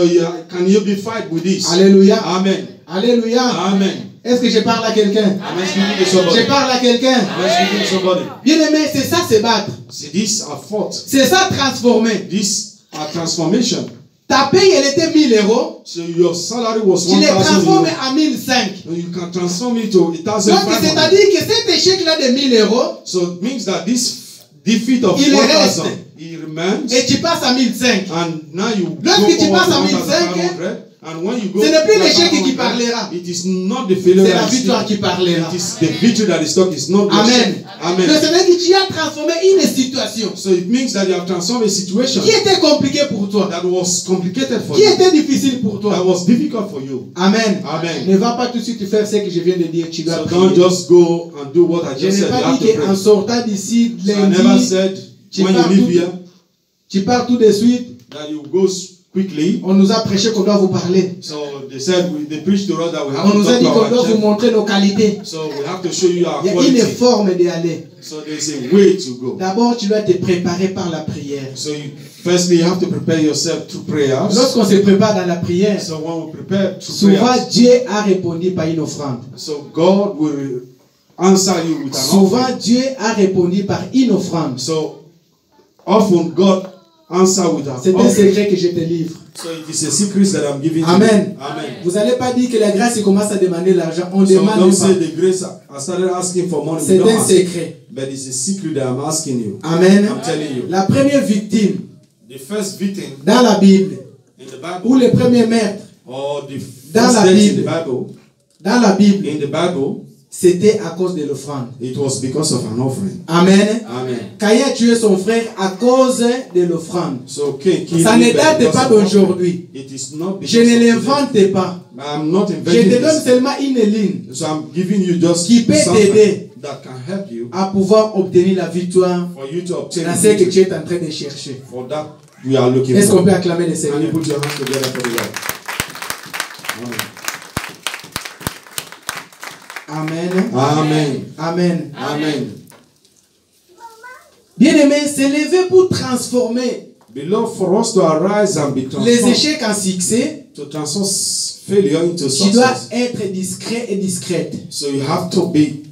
Speaker 1: can you be fight with this?
Speaker 2: Alléluia.
Speaker 1: Amen.
Speaker 2: Alléluia.
Speaker 1: Amen.
Speaker 2: Est-ce que je parle à quelqu'un?
Speaker 1: Am I speaking to somebody?
Speaker 2: Je parle à quelqu'un.
Speaker 1: Am I speaking to somebody?
Speaker 2: Bien aimé, c'est ça, c'est battre.
Speaker 1: See, these are fought.
Speaker 2: C'est ça, transformer.
Speaker 1: These are transformation.
Speaker 2: Ta paye, elle était 1000 euros.
Speaker 1: So your salary was
Speaker 2: Tu les
Speaker 1: 1,000
Speaker 2: transformes
Speaker 1: euros.
Speaker 2: à 1005.
Speaker 1: You can transform it to
Speaker 2: Donc,
Speaker 1: 1,500.
Speaker 2: c'est-à-dire que cet échec-là de 1000 euros,
Speaker 1: So it means that this defeat of
Speaker 2: Il
Speaker 1: 1,000,
Speaker 2: reste.
Speaker 1: it remains.
Speaker 2: et tu passes à 1005.
Speaker 1: And now you
Speaker 2: Lorsque
Speaker 1: go
Speaker 2: tu
Speaker 1: forward
Speaker 2: passes à
Speaker 1: to
Speaker 2: 1005,
Speaker 1: 1,500. And when you go
Speaker 2: ce n'est plus
Speaker 1: to
Speaker 2: l'échec qui
Speaker 1: 1,500,
Speaker 2: parlera.
Speaker 1: it is not the failure
Speaker 2: C'est la
Speaker 1: that is
Speaker 2: victoire qui
Speaker 1: speaking.
Speaker 2: parlera.
Speaker 1: It is the victory that is talking. It's not the
Speaker 2: Amen.
Speaker 1: shame. Amen.
Speaker 2: Donc, c'est-à-dire que tu as transformé une situation
Speaker 1: So it means that you have transformed a situation
Speaker 2: qui était compliquée pour toi,
Speaker 1: that was complicated for
Speaker 2: qui
Speaker 1: you,
Speaker 2: était difficile pour
Speaker 1: that
Speaker 2: toi.
Speaker 1: was difficult for you.
Speaker 2: Amen.
Speaker 1: Amen.
Speaker 2: Ne va pas tout de suite faire ce que je viens de dire. Tu dois
Speaker 1: So don't
Speaker 2: prier.
Speaker 1: just go and do what I
Speaker 2: Je
Speaker 1: just
Speaker 2: n'ai
Speaker 1: said. You
Speaker 2: pas
Speaker 1: have
Speaker 2: dit
Speaker 1: to
Speaker 2: qu'en
Speaker 1: pray.
Speaker 2: sortant d'ici
Speaker 1: So I never
Speaker 2: lundi,
Speaker 1: said
Speaker 2: tu
Speaker 1: when
Speaker 2: pars
Speaker 1: you leave
Speaker 2: tout-
Speaker 1: here
Speaker 2: tu pars tout de suite.
Speaker 1: that you go quickly.
Speaker 2: On nous a prêché qu'on doit vous parler.
Speaker 1: So they said they preached to us that we have
Speaker 2: On
Speaker 1: to
Speaker 2: nous a
Speaker 1: talk
Speaker 2: dit
Speaker 1: to
Speaker 2: qu'on
Speaker 1: our
Speaker 2: doit vous
Speaker 1: church.
Speaker 2: montrer nos qualités.
Speaker 1: So we have to show you our
Speaker 2: Il y a
Speaker 1: quality.
Speaker 2: une forme d'y aller.
Speaker 1: So there's a way to go.
Speaker 2: D'abord, tu dois te préparer par la prière.
Speaker 1: So firstly, you have to prepare yourself through prayers.
Speaker 2: Lorsqu'on se prépare dans la prière,
Speaker 1: So when we prepare through
Speaker 2: souvent
Speaker 1: prayers,
Speaker 2: Dieu a répondu par une offrande.
Speaker 1: so God will answer you with an
Speaker 2: Souvent
Speaker 1: offering.
Speaker 2: Dieu a répondu par une offrande.
Speaker 1: So often God answer with an
Speaker 2: C'est un
Speaker 1: offering.
Speaker 2: secret que je te livre.
Speaker 1: So it is a secret that I'm giving
Speaker 2: Amen.
Speaker 1: to you. Amen.
Speaker 2: Vous n'allez pas dire que la grâce commence à demander l'argent. On
Speaker 1: So
Speaker 2: demande
Speaker 1: don't
Speaker 2: pas.
Speaker 1: say the grace I started asking for money. We
Speaker 2: C'est
Speaker 1: don't
Speaker 2: un
Speaker 1: ask.
Speaker 2: secret.
Speaker 1: But it's a secret that I'm asking you.
Speaker 2: Amen.
Speaker 1: I'm telling you.
Speaker 2: La première victime
Speaker 1: The first victim
Speaker 2: dans la Bible,
Speaker 1: in the Bible,
Speaker 2: ou le premier maître
Speaker 1: or the
Speaker 2: Dans
Speaker 1: first
Speaker 2: la
Speaker 1: death in
Speaker 2: Bible.
Speaker 1: the Bible,
Speaker 2: dans la Bible,
Speaker 1: in the Bible,
Speaker 2: c'était à cause de l'offrande.
Speaker 1: it was because of an offering.
Speaker 2: Amen.
Speaker 1: Amen.
Speaker 2: Caïn a tué son frère à cause de l'offrande.
Speaker 1: So Cain killed
Speaker 2: Ça ne
Speaker 1: Abel
Speaker 2: date
Speaker 1: because
Speaker 2: pas
Speaker 1: of offering.
Speaker 2: d'aujourd'hui.
Speaker 1: It is not because
Speaker 2: Je ne
Speaker 1: of today.
Speaker 2: l'invente pas.
Speaker 1: I'm not
Speaker 2: Je
Speaker 1: inventing
Speaker 2: te donne
Speaker 1: this.
Speaker 2: seulement une ligne
Speaker 1: So I'm giving you just
Speaker 2: qui peut
Speaker 1: something
Speaker 2: t'aider
Speaker 1: that can help you
Speaker 2: à pouvoir obtenir la victoire
Speaker 1: for you to obtain
Speaker 2: dans ce que
Speaker 1: victory.
Speaker 2: tu es en train de chercher.
Speaker 1: For that we are looking
Speaker 2: Est-ce qu'on
Speaker 1: for.
Speaker 2: peut acclamer le
Speaker 1: Can you
Speaker 2: Seigneur?
Speaker 1: put your hands together for the Lord? Amen.
Speaker 2: Amen.
Speaker 1: Amen.
Speaker 2: Amen.
Speaker 1: Amen.
Speaker 2: Bien-aimé, s'élever pour transformer
Speaker 1: Beloved, for us to arise and be
Speaker 2: les
Speaker 1: transformed,
Speaker 2: échecs en succès,
Speaker 1: to transform failure into
Speaker 2: tu dois
Speaker 1: success.
Speaker 2: être discret et discrète.
Speaker 1: So you have to be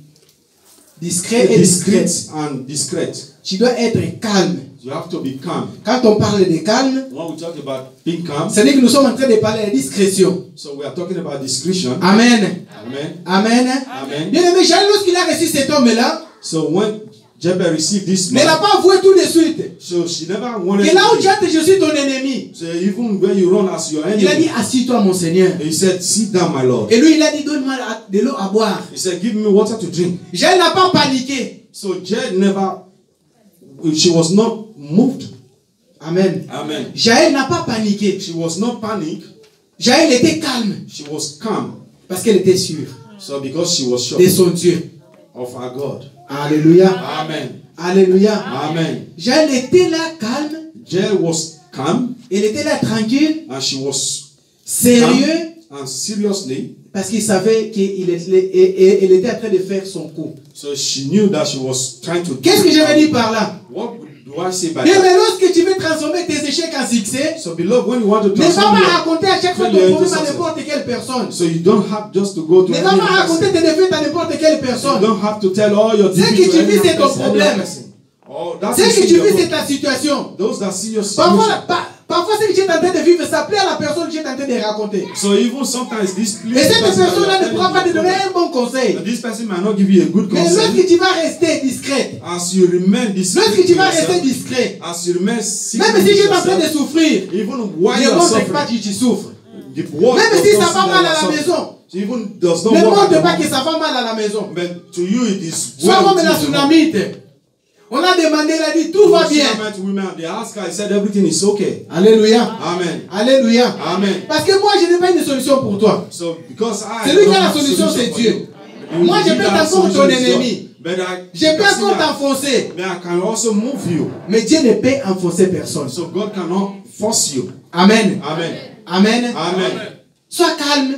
Speaker 2: Discret et discrète.
Speaker 1: discreet and discreet.
Speaker 2: Tu dois être calme.
Speaker 1: You have to be calm.
Speaker 2: Quand on parle de calme,
Speaker 1: When we talk about being calm,
Speaker 2: c'est-à-dire que nous sommes en train de parler de discrétion.
Speaker 1: so we are talking about discretion.
Speaker 2: Amen.
Speaker 1: Amen.
Speaker 2: Amen.
Speaker 1: Amen.
Speaker 2: Bien-aimé, Jaël, lorsqu'il a reçu cet homme-là,
Speaker 1: So when Jebel received this
Speaker 2: ne l'a
Speaker 1: man,
Speaker 2: pas avoué tout de suite.
Speaker 1: so she never wanted
Speaker 2: Et là où tu
Speaker 1: to.
Speaker 2: as dit, je suis ton ennemi.
Speaker 1: So even when you run as your
Speaker 2: Il a dit,
Speaker 1: enemy,
Speaker 2: assis-toi, mon Seigneur.
Speaker 1: he said, "Sit down, my Lord."
Speaker 2: Et lui, il a dit, donne-moi de l'eau à boire.
Speaker 1: He said, "Give me water to drink."
Speaker 2: Jaël n'a pas paniqué.
Speaker 1: So Jed never, she was not moved.
Speaker 2: Amen.
Speaker 1: Amen.
Speaker 2: Jaël n'a pas paniqué.
Speaker 1: She was not panicked.
Speaker 2: Jaël était calme
Speaker 1: She was calm.
Speaker 2: parce qu'elle était sûre
Speaker 1: So because she was sure
Speaker 2: de son Dieu.
Speaker 1: of our God.
Speaker 2: Alléluia.
Speaker 1: Amen.
Speaker 2: Alléluia.
Speaker 1: Amen.
Speaker 2: Jaël était là calme.
Speaker 1: Jed was calm
Speaker 2: Elle était là tranquille,
Speaker 1: and she was
Speaker 2: sérieux,
Speaker 1: and seriously.
Speaker 2: parce qu'il savait qu'elle était en train de faire son coup.
Speaker 1: So she knew that she was trying to.
Speaker 2: Qu'est-ce que je veux dire par là?
Speaker 1: What do I say by
Speaker 2: Bien,
Speaker 1: that?
Speaker 2: mais lorsque tu veux transformer tes échecs en succès,
Speaker 1: So beloved, when you want to
Speaker 2: ne va
Speaker 1: transform
Speaker 2: pas
Speaker 1: your,
Speaker 2: raconter à chaque fois ton
Speaker 1: failure into
Speaker 2: problème à
Speaker 1: success.
Speaker 2: n'importe quelle personne.
Speaker 1: So you don't have just to go to
Speaker 2: Ne
Speaker 1: any
Speaker 2: va pas
Speaker 1: person.
Speaker 2: raconter tes défaites à n'importe quelle
Speaker 1: You
Speaker 2: personne.
Speaker 1: don't have to tell all your
Speaker 2: Ce que
Speaker 1: defeats to
Speaker 2: tu vis,
Speaker 1: any
Speaker 2: c'est ton
Speaker 1: person,
Speaker 2: problème.
Speaker 1: any person. Oh, that's
Speaker 2: Ce que
Speaker 1: the
Speaker 2: tu
Speaker 1: your
Speaker 2: vis, c'est
Speaker 1: problem.
Speaker 2: ta situation.
Speaker 1: Those that see your situation.
Speaker 2: Parfois, ce que tu es en train de vivre, ça plaît à la personne que tu es en train de raconter.
Speaker 1: So even sometimes this
Speaker 2: Et cette personne-là ne pourra pas te donner un bon conseil.
Speaker 1: This person might not give you a good
Speaker 2: Mais
Speaker 1: conseil.
Speaker 2: lorsque tu vas rester discrète,
Speaker 1: As you remain discreet,
Speaker 2: lorsque tu vas
Speaker 1: yourself,
Speaker 2: rester discret,
Speaker 1: as you remain secret
Speaker 2: même si tu es en train
Speaker 1: yourself,
Speaker 2: de souffrir,
Speaker 1: even while
Speaker 2: ne
Speaker 1: you are
Speaker 2: montre
Speaker 1: suffering,
Speaker 2: pas que tu souffres.
Speaker 1: the world
Speaker 2: Même
Speaker 1: does
Speaker 2: si
Speaker 1: not
Speaker 2: ça
Speaker 1: see
Speaker 2: va
Speaker 1: that
Speaker 2: mal
Speaker 1: you
Speaker 2: à
Speaker 1: are
Speaker 2: la
Speaker 1: suffering.
Speaker 2: maison,
Speaker 1: So even does not
Speaker 2: ne
Speaker 1: work
Speaker 2: montre
Speaker 1: at
Speaker 2: pas
Speaker 1: the
Speaker 2: que ça va mal à la maison.
Speaker 1: But to you it is
Speaker 2: Soit
Speaker 1: well
Speaker 2: comme
Speaker 1: with
Speaker 2: la
Speaker 1: you.
Speaker 2: tsunamite. On a demandé, il a dit, tout va bien.
Speaker 1: Women, they asked her, he said everything is okay.
Speaker 2: Alléluia.
Speaker 1: Amen.
Speaker 2: Alléluia.
Speaker 1: Amen.
Speaker 2: Parce que moi, je n'ai pas une solution pour toi.
Speaker 1: So because I
Speaker 2: Celui qui
Speaker 1: don't
Speaker 2: a la
Speaker 1: have
Speaker 2: solution,
Speaker 1: solution
Speaker 2: c'est
Speaker 1: for
Speaker 2: Dieu.
Speaker 1: you.
Speaker 2: Moi, je
Speaker 1: You
Speaker 2: peux
Speaker 1: that
Speaker 2: t'enfoncer
Speaker 1: solution
Speaker 2: ton
Speaker 1: is God.
Speaker 2: ennemi.
Speaker 1: But
Speaker 2: Je peux encore t'enfoncer.
Speaker 1: But I can also move you.
Speaker 2: Mais Dieu ne peut enfoncer personne.
Speaker 1: So God cannot force you.
Speaker 2: Amen.
Speaker 1: Amen.
Speaker 2: Amen.
Speaker 1: Amen.
Speaker 2: Sois calme,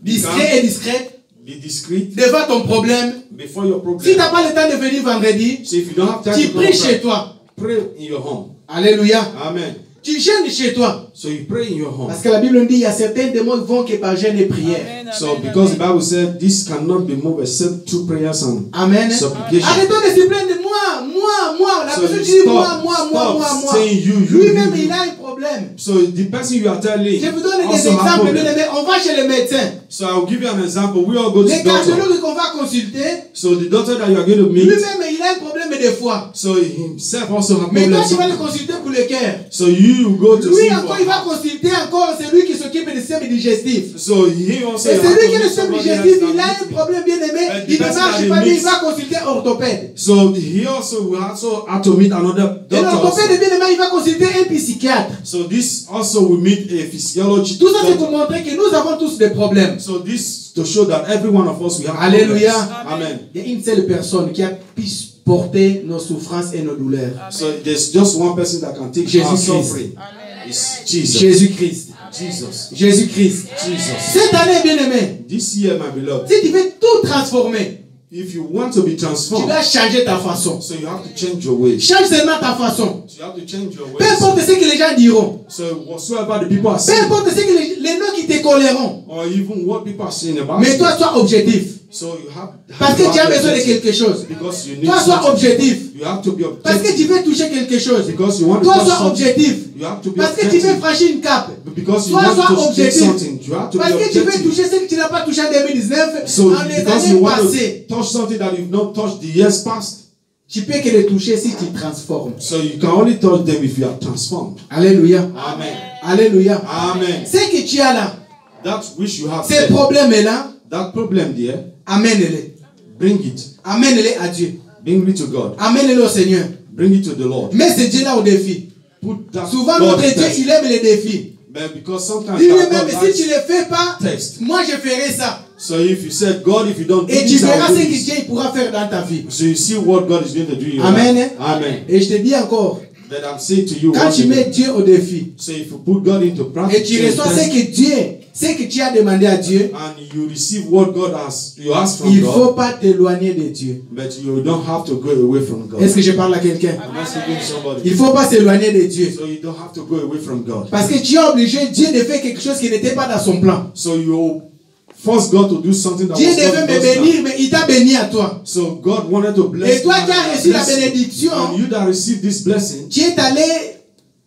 Speaker 2: discret et discrète.
Speaker 1: Be discreet.
Speaker 2: Devant ton problème.
Speaker 1: Before your problem.
Speaker 2: Si tu n'as pas le temps de venir vendredi,
Speaker 1: So if you don't have time
Speaker 2: tu
Speaker 1: to
Speaker 2: pries chez toi.
Speaker 1: Pray in your home.
Speaker 2: Alléluia.
Speaker 1: Amen.
Speaker 2: Tu jeûnes chez toi.
Speaker 1: So you pray in your home.
Speaker 2: Parce que la Bible nous dit il y a certains démons qui vont que par jeûne et prière.
Speaker 3: Amen,
Speaker 1: So
Speaker 3: amen,
Speaker 1: because the
Speaker 3: amen.
Speaker 1: Bible said this cannot be moved except through prayers and
Speaker 2: Amen.
Speaker 1: supplication.
Speaker 2: Arrêtons de se plaindre de moi. La
Speaker 1: So
Speaker 2: personne
Speaker 1: you
Speaker 2: dit
Speaker 1: stop
Speaker 2: moi.
Speaker 1: saying you.
Speaker 2: Lui-même, il a un problème.
Speaker 1: So the person you are telling
Speaker 2: Je vous donne des
Speaker 1: also have
Speaker 2: exemples.
Speaker 1: problem.
Speaker 2: On va chez le médecin.
Speaker 1: So I will give you an example. We all go to
Speaker 2: Les
Speaker 1: the doctor.
Speaker 2: cardiologues qu'on va consulter,
Speaker 1: So the doctor that you are going to meet,
Speaker 2: lui-même, il a un problème de foie.
Speaker 1: so himself also have
Speaker 2: Mais toi, tu vas le
Speaker 1: problems.
Speaker 2: consulter pour le cœur.
Speaker 1: So you go to
Speaker 2: Lui
Speaker 1: see
Speaker 2: encore, il va consulter encore celui qui s'occupe du système digestif.
Speaker 1: So he also
Speaker 2: Et
Speaker 1: have
Speaker 2: celui
Speaker 1: to
Speaker 2: qui est le
Speaker 1: meet
Speaker 2: système
Speaker 1: somebody
Speaker 2: digestif,
Speaker 1: else
Speaker 2: il a
Speaker 1: that
Speaker 2: un
Speaker 1: needs to
Speaker 2: problème bien aimé.
Speaker 1: And the
Speaker 2: Il ne
Speaker 1: person
Speaker 2: marche
Speaker 1: that
Speaker 2: pas
Speaker 1: he
Speaker 2: bien, il
Speaker 1: meets-
Speaker 2: va consulter orthopède.
Speaker 1: So he also will also have to meet another
Speaker 2: Et
Speaker 1: doctor.
Speaker 2: l'orthopède
Speaker 1: also.
Speaker 2: bien aimé, il va consulter un psychiatre.
Speaker 1: So this also will meet a physiologist.
Speaker 2: Tout ça, c'est pour montrer que nous avons tous des problèmes.
Speaker 1: So this to show that every one of us we have
Speaker 2: Alléluia.
Speaker 1: problems. Amen.
Speaker 2: Il y a une seule personne qui a pu porter nos souffrances et nos douleurs.
Speaker 1: So there's just one person that can take
Speaker 2: Jesus
Speaker 1: our
Speaker 2: Christ.
Speaker 1: suffering. It's Jesus.
Speaker 2: Jésus-Christ.
Speaker 1: Jesus.
Speaker 2: Jésus-Christ.
Speaker 1: Jesus.
Speaker 2: Cette année, bien aimé,
Speaker 1: This year, my beloved,
Speaker 2: si tu veux tout transformer,
Speaker 1: if you want to be
Speaker 2: tu
Speaker 1: transformed,
Speaker 2: dois changer ta façon.
Speaker 1: so you have to change your ways.
Speaker 2: Change seulement ta façon.
Speaker 1: So you have to change your
Speaker 2: Peu
Speaker 1: ways.
Speaker 2: importe ce que les gens diront.
Speaker 1: So whatsoever the people are
Speaker 2: Peu
Speaker 1: saying,
Speaker 2: importe ce que les noms qui te colleront.
Speaker 1: or even what people are saying about
Speaker 2: Mais
Speaker 1: you,
Speaker 2: toi, sois objectif.
Speaker 1: so you have
Speaker 2: Parce que tu as
Speaker 1: to
Speaker 2: besoin de
Speaker 1: have
Speaker 2: quelque chose.
Speaker 1: because you need
Speaker 2: Toi, sois
Speaker 1: something.
Speaker 2: objectif.
Speaker 1: You have to be
Speaker 2: Parce que tu
Speaker 1: objective.
Speaker 2: veux toucher quelque chose.
Speaker 1: Because you want to
Speaker 2: Toi,
Speaker 1: touch
Speaker 2: sois
Speaker 1: something.
Speaker 2: objectif.
Speaker 1: You have to be
Speaker 2: Parce que tu veux
Speaker 1: objective.
Speaker 2: franchir une cape.
Speaker 1: Because you
Speaker 2: Toi,
Speaker 1: want
Speaker 2: sois
Speaker 1: to take
Speaker 2: objectif.
Speaker 1: something. You have to
Speaker 2: Parce
Speaker 1: be
Speaker 2: que tu veux
Speaker 1: objective.
Speaker 2: toucher ce que tu n'as pas touché en 2019,
Speaker 1: So
Speaker 2: en les
Speaker 1: because
Speaker 2: années
Speaker 1: you want
Speaker 2: passées.
Speaker 1: to touch something that you've not touched the years past,
Speaker 2: Tu peux que les toucher si tu transformes.
Speaker 1: so you can only touch them if you are transformed.
Speaker 2: Alléluia.
Speaker 1: Amen.
Speaker 2: Alléluia.
Speaker 1: Amen.
Speaker 2: Ce que tu as là,
Speaker 1: That which you have
Speaker 2: ces
Speaker 1: there,
Speaker 2: problèmes-là,
Speaker 1: that problem there,
Speaker 2: amène-les.
Speaker 1: bring it.
Speaker 2: Amène-les à Dieu.
Speaker 1: Bring it to God.
Speaker 2: Amène-les au Seigneur.
Speaker 1: Bring it to the Lord.
Speaker 2: Mets ce Dieu-là au défi.
Speaker 1: Put that
Speaker 2: Souvent,
Speaker 1: God
Speaker 2: notre Dieu,
Speaker 1: first.
Speaker 2: il aime les défis.
Speaker 1: But because sometimes
Speaker 2: Il dit
Speaker 1: that
Speaker 2: même,
Speaker 1: God
Speaker 2: si tu ne
Speaker 1: likes
Speaker 2: le fais pas,
Speaker 1: test.
Speaker 2: moi je ferai ça.
Speaker 1: So if you said, God, if you don't do
Speaker 2: Et tu
Speaker 1: this,
Speaker 2: verras
Speaker 1: I'll
Speaker 2: ce
Speaker 1: do
Speaker 2: que
Speaker 1: this.
Speaker 2: Dieu pourra faire dans ta vie.
Speaker 1: So you see what God is going to do in your
Speaker 2: Amen.
Speaker 1: life. Amen.
Speaker 2: Et je te dis encore,
Speaker 1: That I'm saying to you,
Speaker 2: quand
Speaker 1: once
Speaker 2: tu mets
Speaker 1: again,
Speaker 2: Dieu au défi,
Speaker 1: so if you put God into practice,
Speaker 2: et tu reçois ce que tu as demandé à Dieu,
Speaker 1: and you receive what God has, you ask from
Speaker 2: il ne
Speaker 1: God,
Speaker 2: faut pas t'éloigner de Dieu.
Speaker 1: but you don't have to go away from God.
Speaker 2: Est-ce que je parle à quelqu'un?
Speaker 1: I'm not speaking to somebody.
Speaker 2: Il ne faut pas s'éloigner de Dieu.
Speaker 1: So you don't have to go away from God.
Speaker 2: Parce que tu es obligé, Dieu de faire quelque chose qui n'était pas dans son plan.
Speaker 1: So you force God to do something that
Speaker 2: Dieu
Speaker 1: was
Speaker 2: devait
Speaker 1: not
Speaker 2: me
Speaker 1: God's plan.
Speaker 2: bénir, mais il t'a béni à toi.
Speaker 1: So God wanted to bless
Speaker 2: Et toi
Speaker 1: you
Speaker 2: qui as
Speaker 1: and
Speaker 2: reçu la
Speaker 1: bless you.
Speaker 2: bénédiction,
Speaker 1: And you that received this blessing,
Speaker 2: tu es allé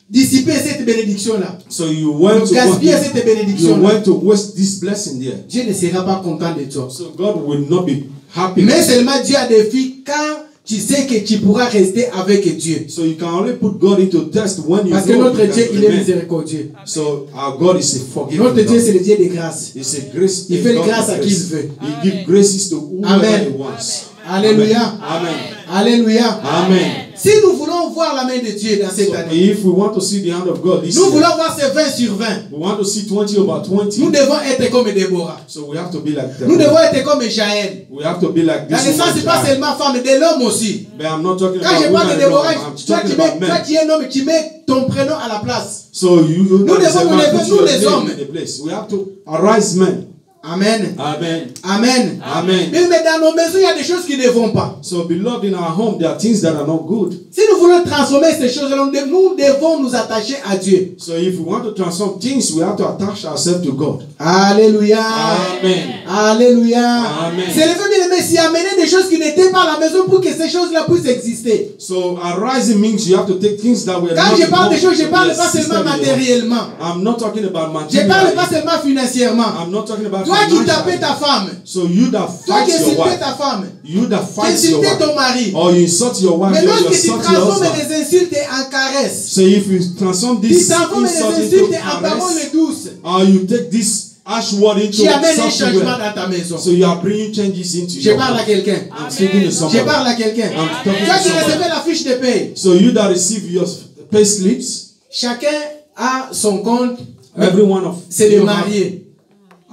Speaker 2: dissiper cette bénédiction-là.
Speaker 1: so you went
Speaker 2: Donc
Speaker 1: to
Speaker 2: gaspiller cette
Speaker 1: you
Speaker 2: bénédiction-là.
Speaker 1: went to waste this blessing there.
Speaker 2: Dieu ne sera pas content de toi.
Speaker 1: So God will not be happy.
Speaker 2: Mais seulement Dieu a des filles quand tu sais que tu pourras rester avec Dieu.
Speaker 1: So you can only put God into test when you
Speaker 2: Parce que
Speaker 1: know
Speaker 2: notre
Speaker 1: you can
Speaker 2: Dieu, il est
Speaker 1: remain.
Speaker 2: miséricordieux.
Speaker 1: So our God is a forgiving
Speaker 2: Notre Dieu,
Speaker 1: God.
Speaker 2: c'est le Dieu de grâce.
Speaker 1: It's a grace.
Speaker 2: Il
Speaker 1: a
Speaker 2: fait
Speaker 1: God
Speaker 2: grâce
Speaker 1: of
Speaker 2: à qui il veut.
Speaker 1: He gives graces to whoever
Speaker 2: Amen.
Speaker 1: he wants.
Speaker 2: Alléluia.
Speaker 1: Amen.
Speaker 2: Alléluia.
Speaker 1: Amen.
Speaker 2: Si nous voulons voir la main de Dieu dans cette
Speaker 1: So
Speaker 2: année,
Speaker 1: if we want to see the hand of God this
Speaker 2: nous
Speaker 1: year,
Speaker 2: voulons voir ces 20 sur 20.
Speaker 1: we want to see 20 over 20.
Speaker 2: Nous devons être comme Déborah.
Speaker 1: So we have to be like them.
Speaker 2: Nous devons être comme Jaël.
Speaker 1: We have to be like
Speaker 2: La
Speaker 1: this.
Speaker 2: naissance, ce n'est pas
Speaker 1: woman.
Speaker 2: seulement femme, de l'homme aussi.
Speaker 1: But I'm not talking
Speaker 2: Quand
Speaker 1: about
Speaker 2: je parle
Speaker 1: women
Speaker 2: de Déborah,
Speaker 1: alone. I'm
Speaker 2: toi
Speaker 1: talking
Speaker 2: tu
Speaker 1: about men.
Speaker 2: es un homme, tu mets ton prénom à la place.
Speaker 1: So you
Speaker 2: Nous devons nous lever, nous les hommes.
Speaker 1: in the place. We have to arise men.
Speaker 2: Amen.
Speaker 1: Amen.
Speaker 2: Amen.
Speaker 1: Amen.
Speaker 2: Mais dans nos maisons, il y a des choses qui ne vont pas.
Speaker 1: So beloved, in our home, there are things that are not good.
Speaker 2: Si nous voulons transformer ces choses-là, nous devons nous attacher à Dieu.
Speaker 1: So if we want to transform things, we have to attach ourselves to God.
Speaker 2: Alléluia.
Speaker 1: Amen.
Speaker 2: Alléluia.
Speaker 1: Amen.
Speaker 2: C'est le fait bien aimé, c'est amener des choses qui n'étaient pas à la maison pour que ces choses-là puissent exister.
Speaker 1: So arising means you have to take things that were
Speaker 2: Quand
Speaker 1: not
Speaker 2: je parle de choses, je ne
Speaker 1: to
Speaker 2: parle
Speaker 1: be
Speaker 2: pas seulement
Speaker 1: existed in your home.
Speaker 2: matériellement.
Speaker 1: I'm not talking about
Speaker 2: Je ne parle pas
Speaker 1: material.
Speaker 2: seulement financièrement.
Speaker 1: I'm not talking about
Speaker 2: Toi qui tapais
Speaker 1: financial.
Speaker 2: ta femme,
Speaker 1: So you that
Speaker 2: toi qui
Speaker 1: fight your
Speaker 2: insultais
Speaker 1: wife,
Speaker 2: ta femme,
Speaker 1: you that
Speaker 2: qui
Speaker 1: fight your
Speaker 2: insultais ton
Speaker 1: wife,
Speaker 2: mari.
Speaker 1: or you insult your wife,
Speaker 2: Mais
Speaker 1: you
Speaker 2: lorsque tu
Speaker 1: insult your
Speaker 2: transformes
Speaker 1: husband.
Speaker 2: les insultes en caresses,
Speaker 1: So if you transform
Speaker 2: tu
Speaker 1: this
Speaker 2: transformes les
Speaker 1: insult
Speaker 2: insultes
Speaker 1: into
Speaker 2: en
Speaker 1: caress,
Speaker 2: paroles douces,
Speaker 1: or you take this harsh word into
Speaker 2: tu amènes un
Speaker 1: something
Speaker 2: changement
Speaker 1: where-
Speaker 2: dans ta maison.
Speaker 1: so you are bringing changes into
Speaker 2: Je
Speaker 1: your
Speaker 2: parle à
Speaker 1: home.
Speaker 2: quelqu'un.
Speaker 1: I'm speaking to
Speaker 2: Je
Speaker 1: somebody.
Speaker 2: parle à quelqu'un.
Speaker 1: I'm talking
Speaker 2: Toi
Speaker 1: to
Speaker 2: qui
Speaker 1: somebody.
Speaker 2: recevais la fiche de paye,
Speaker 1: So you that receive your pay slips,
Speaker 2: chacun a son compte.
Speaker 1: every one of
Speaker 2: C'est le
Speaker 1: you
Speaker 2: marié.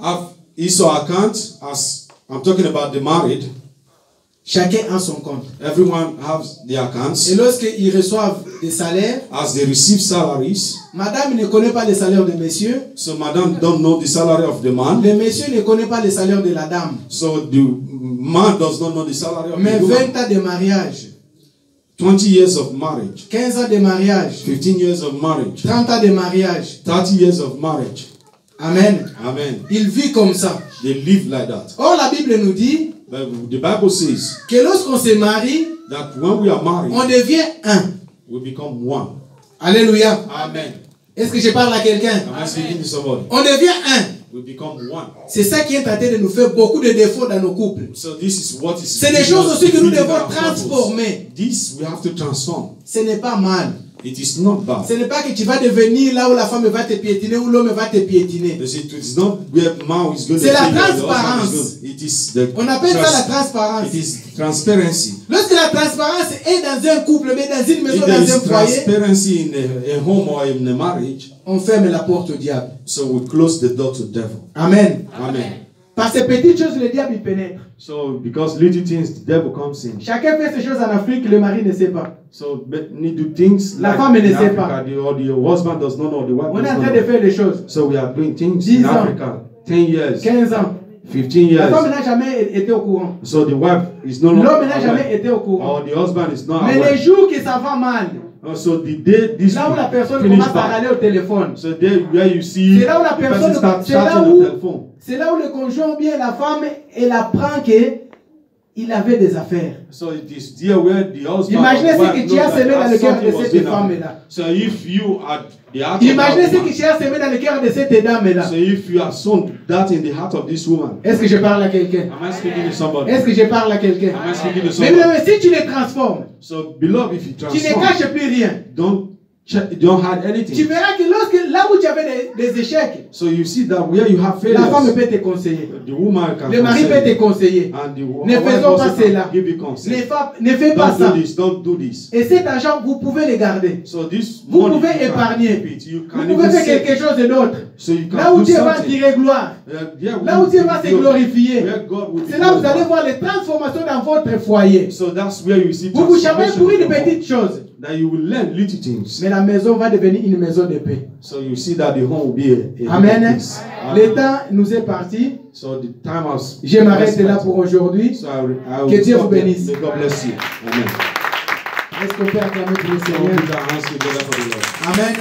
Speaker 1: have his or account. As I'm talking about the married,
Speaker 2: Chacun a son compte.
Speaker 1: Everyone has their accounts.
Speaker 2: Et lorsqu'ils reçoivent des salaires,
Speaker 1: As they receive salaries,
Speaker 2: madame ne connaît pas les salaires de monsieur.
Speaker 1: so madam don't know the salary of the man.
Speaker 2: Le monsieur ne connaît pas les salaires de la dame.
Speaker 1: So the man does not know the salary of
Speaker 2: Mais
Speaker 1: the
Speaker 2: 20
Speaker 1: woman.
Speaker 2: ans de mariage,
Speaker 1: 20 years of marriage,
Speaker 2: 15 ans de mariage,
Speaker 1: 15 years of marriage,
Speaker 2: 30 ans de mariage.
Speaker 1: 30 years of marriage.
Speaker 2: Amen.
Speaker 1: Amen.
Speaker 2: Il vit comme ça.
Speaker 1: They live like that.
Speaker 2: Or, la Bible nous dit
Speaker 1: But the Bible says
Speaker 2: que lorsqu'on se marie,
Speaker 1: that when we are married,
Speaker 2: on devient un.
Speaker 1: we become one.
Speaker 2: Alléluia.
Speaker 1: Amen.
Speaker 2: Est-ce que je parle à quelqu'un?
Speaker 1: Am I speaking to somebody?
Speaker 2: On devient un.
Speaker 1: We become one.
Speaker 2: C'est ça qui est en train de nous faire beaucoup de défauts dans nos couples.
Speaker 1: So this is what is.
Speaker 2: C'est des choses aussi que nous devons
Speaker 1: our couples.
Speaker 2: transformer.
Speaker 1: This we have to transform.
Speaker 2: Ce n'est pas mal.
Speaker 1: It is not bad.
Speaker 2: Ce n'est pas que tu vas devenir là où la femme va te piétiner ou l'homme va te piétiner.
Speaker 1: It is not where man is going to
Speaker 2: C'est la
Speaker 1: take you, the husband
Speaker 2: transparence.
Speaker 1: is going- It is the
Speaker 2: On appelle ça la
Speaker 1: trans-
Speaker 2: transparence.
Speaker 1: It is transparency.
Speaker 2: Lorsque la transparence est dans un couple, mais dans une maison,
Speaker 1: If there
Speaker 2: dans un
Speaker 1: is
Speaker 2: foyer,
Speaker 1: transparency in a home or in a marriage,
Speaker 2: on ferme la porte au diable.
Speaker 1: so we close the door to devil.
Speaker 2: Amen.
Speaker 1: Amen.
Speaker 2: Par ces petites choses, le diable il pénètre.
Speaker 1: So because little things, the devil comes in.
Speaker 2: Chacun fait ces choses en Afrique, le mari ne sait pas.
Speaker 1: So but need to things
Speaker 2: La
Speaker 1: like
Speaker 2: femme ne
Speaker 1: in
Speaker 2: sait
Speaker 1: Africa, the husband does not know, the wife
Speaker 2: On est
Speaker 1: does
Speaker 2: en
Speaker 1: not
Speaker 2: train de
Speaker 1: know.
Speaker 2: faire des choses.
Speaker 1: So we are doing things
Speaker 2: 10
Speaker 1: in
Speaker 2: ans.
Speaker 1: Africa, 10 years,
Speaker 2: 15 ans.
Speaker 1: 15
Speaker 2: La femme
Speaker 1: years.
Speaker 2: n'a jamais été au courant.
Speaker 1: So the wife is no longer
Speaker 2: L'homme n'a jamais
Speaker 1: aware,
Speaker 2: été au courant.
Speaker 1: or the husband is not
Speaker 2: Mais les
Speaker 1: aware.
Speaker 2: jours que ça va mal,
Speaker 1: So the day this
Speaker 2: là où la personne
Speaker 1: finish
Speaker 2: commence à
Speaker 1: back,
Speaker 2: râler au téléphone,
Speaker 1: so there where you see
Speaker 2: c'est là où la
Speaker 1: the person
Speaker 2: personne,
Speaker 1: start
Speaker 2: c'est là
Speaker 1: chatting
Speaker 2: où,
Speaker 1: on telephone.
Speaker 2: c'est là où le conjoint ou bien la femme, elle apprend que il avait des affaires.
Speaker 1: So it is there where the husband.
Speaker 2: Imaginez
Speaker 1: or the
Speaker 2: ce
Speaker 1: wife
Speaker 2: que tu
Speaker 1: knows
Speaker 2: as
Speaker 1: that
Speaker 2: semé dans le cœur
Speaker 1: something
Speaker 2: de
Speaker 1: was
Speaker 2: cette
Speaker 1: going on.
Speaker 2: femme-là.
Speaker 1: So if you are the heart
Speaker 2: Imaginez
Speaker 1: of
Speaker 2: ce
Speaker 1: that
Speaker 2: que tu as semé dans le cœur de cette dame-là.
Speaker 1: so if you have sown that in the heart of this woman,
Speaker 2: Est-ce que je parle à quelqu'un?
Speaker 1: am I speaking to somebody?
Speaker 2: Est-ce que je parle à quelqu'un?
Speaker 1: Am I speaking to
Speaker 2: Mais
Speaker 1: somebody?
Speaker 2: si tu les transformes,
Speaker 1: So beloved, if you
Speaker 2: tu ne
Speaker 1: transform,
Speaker 2: caches plus rien.
Speaker 1: don't hide
Speaker 2: Tu
Speaker 1: anything.
Speaker 2: verras que là où tu avais des échecs,
Speaker 1: So you see that where you have
Speaker 2: la femme
Speaker 1: failures,
Speaker 2: peut te conseiller.
Speaker 1: the woman can
Speaker 2: Le mari peut te
Speaker 1: conseil,
Speaker 2: conseiller.
Speaker 1: and the
Speaker 2: Ne
Speaker 1: wife
Speaker 2: faisons pas
Speaker 1: also can
Speaker 2: cela.
Speaker 1: give you consent.
Speaker 2: Ne fais pas
Speaker 1: Don't
Speaker 2: ça.
Speaker 1: do this. Don't do this.
Speaker 2: Et cet argent, vous pouvez le garder.
Speaker 1: So this
Speaker 2: Vous
Speaker 1: money,
Speaker 2: pouvez
Speaker 1: you can
Speaker 2: épargner.
Speaker 1: keep it. You
Speaker 2: Vous
Speaker 1: can
Speaker 2: pouvez
Speaker 1: even
Speaker 2: faire
Speaker 1: save
Speaker 2: quelque
Speaker 1: it.
Speaker 2: chose d'autre.
Speaker 1: So you can
Speaker 2: Là où
Speaker 1: do
Speaker 2: Dieu va
Speaker 1: something.
Speaker 2: tirer gloire. Là où Dieu va se glorifier.
Speaker 1: Where God will be
Speaker 2: C'est là où vous allez
Speaker 1: glorified.
Speaker 2: voir les transformations dans votre foyer.
Speaker 1: So that's where you see
Speaker 2: Vous vous chamez
Speaker 1: transformation
Speaker 2: pour une
Speaker 1: in your home.
Speaker 2: petite chose.
Speaker 1: That you will learn little things.
Speaker 2: Mais la maison va devenir une maison de paix.
Speaker 1: So you see that the home will be a
Speaker 2: Amen.
Speaker 1: peace.
Speaker 2: Le temps nous est parti.
Speaker 1: So the time has.
Speaker 2: Je m'arrête là pour aujourd'hui.
Speaker 1: So I will
Speaker 2: Que Dieu
Speaker 1: stop
Speaker 2: vous
Speaker 1: there.
Speaker 2: bénisse.
Speaker 1: May God bless you. Amen.
Speaker 2: Est-ce qu'on peut acclamer pour le
Speaker 1: So
Speaker 2: Seigneur?
Speaker 1: put our hands together for the Lord.
Speaker 2: Amen.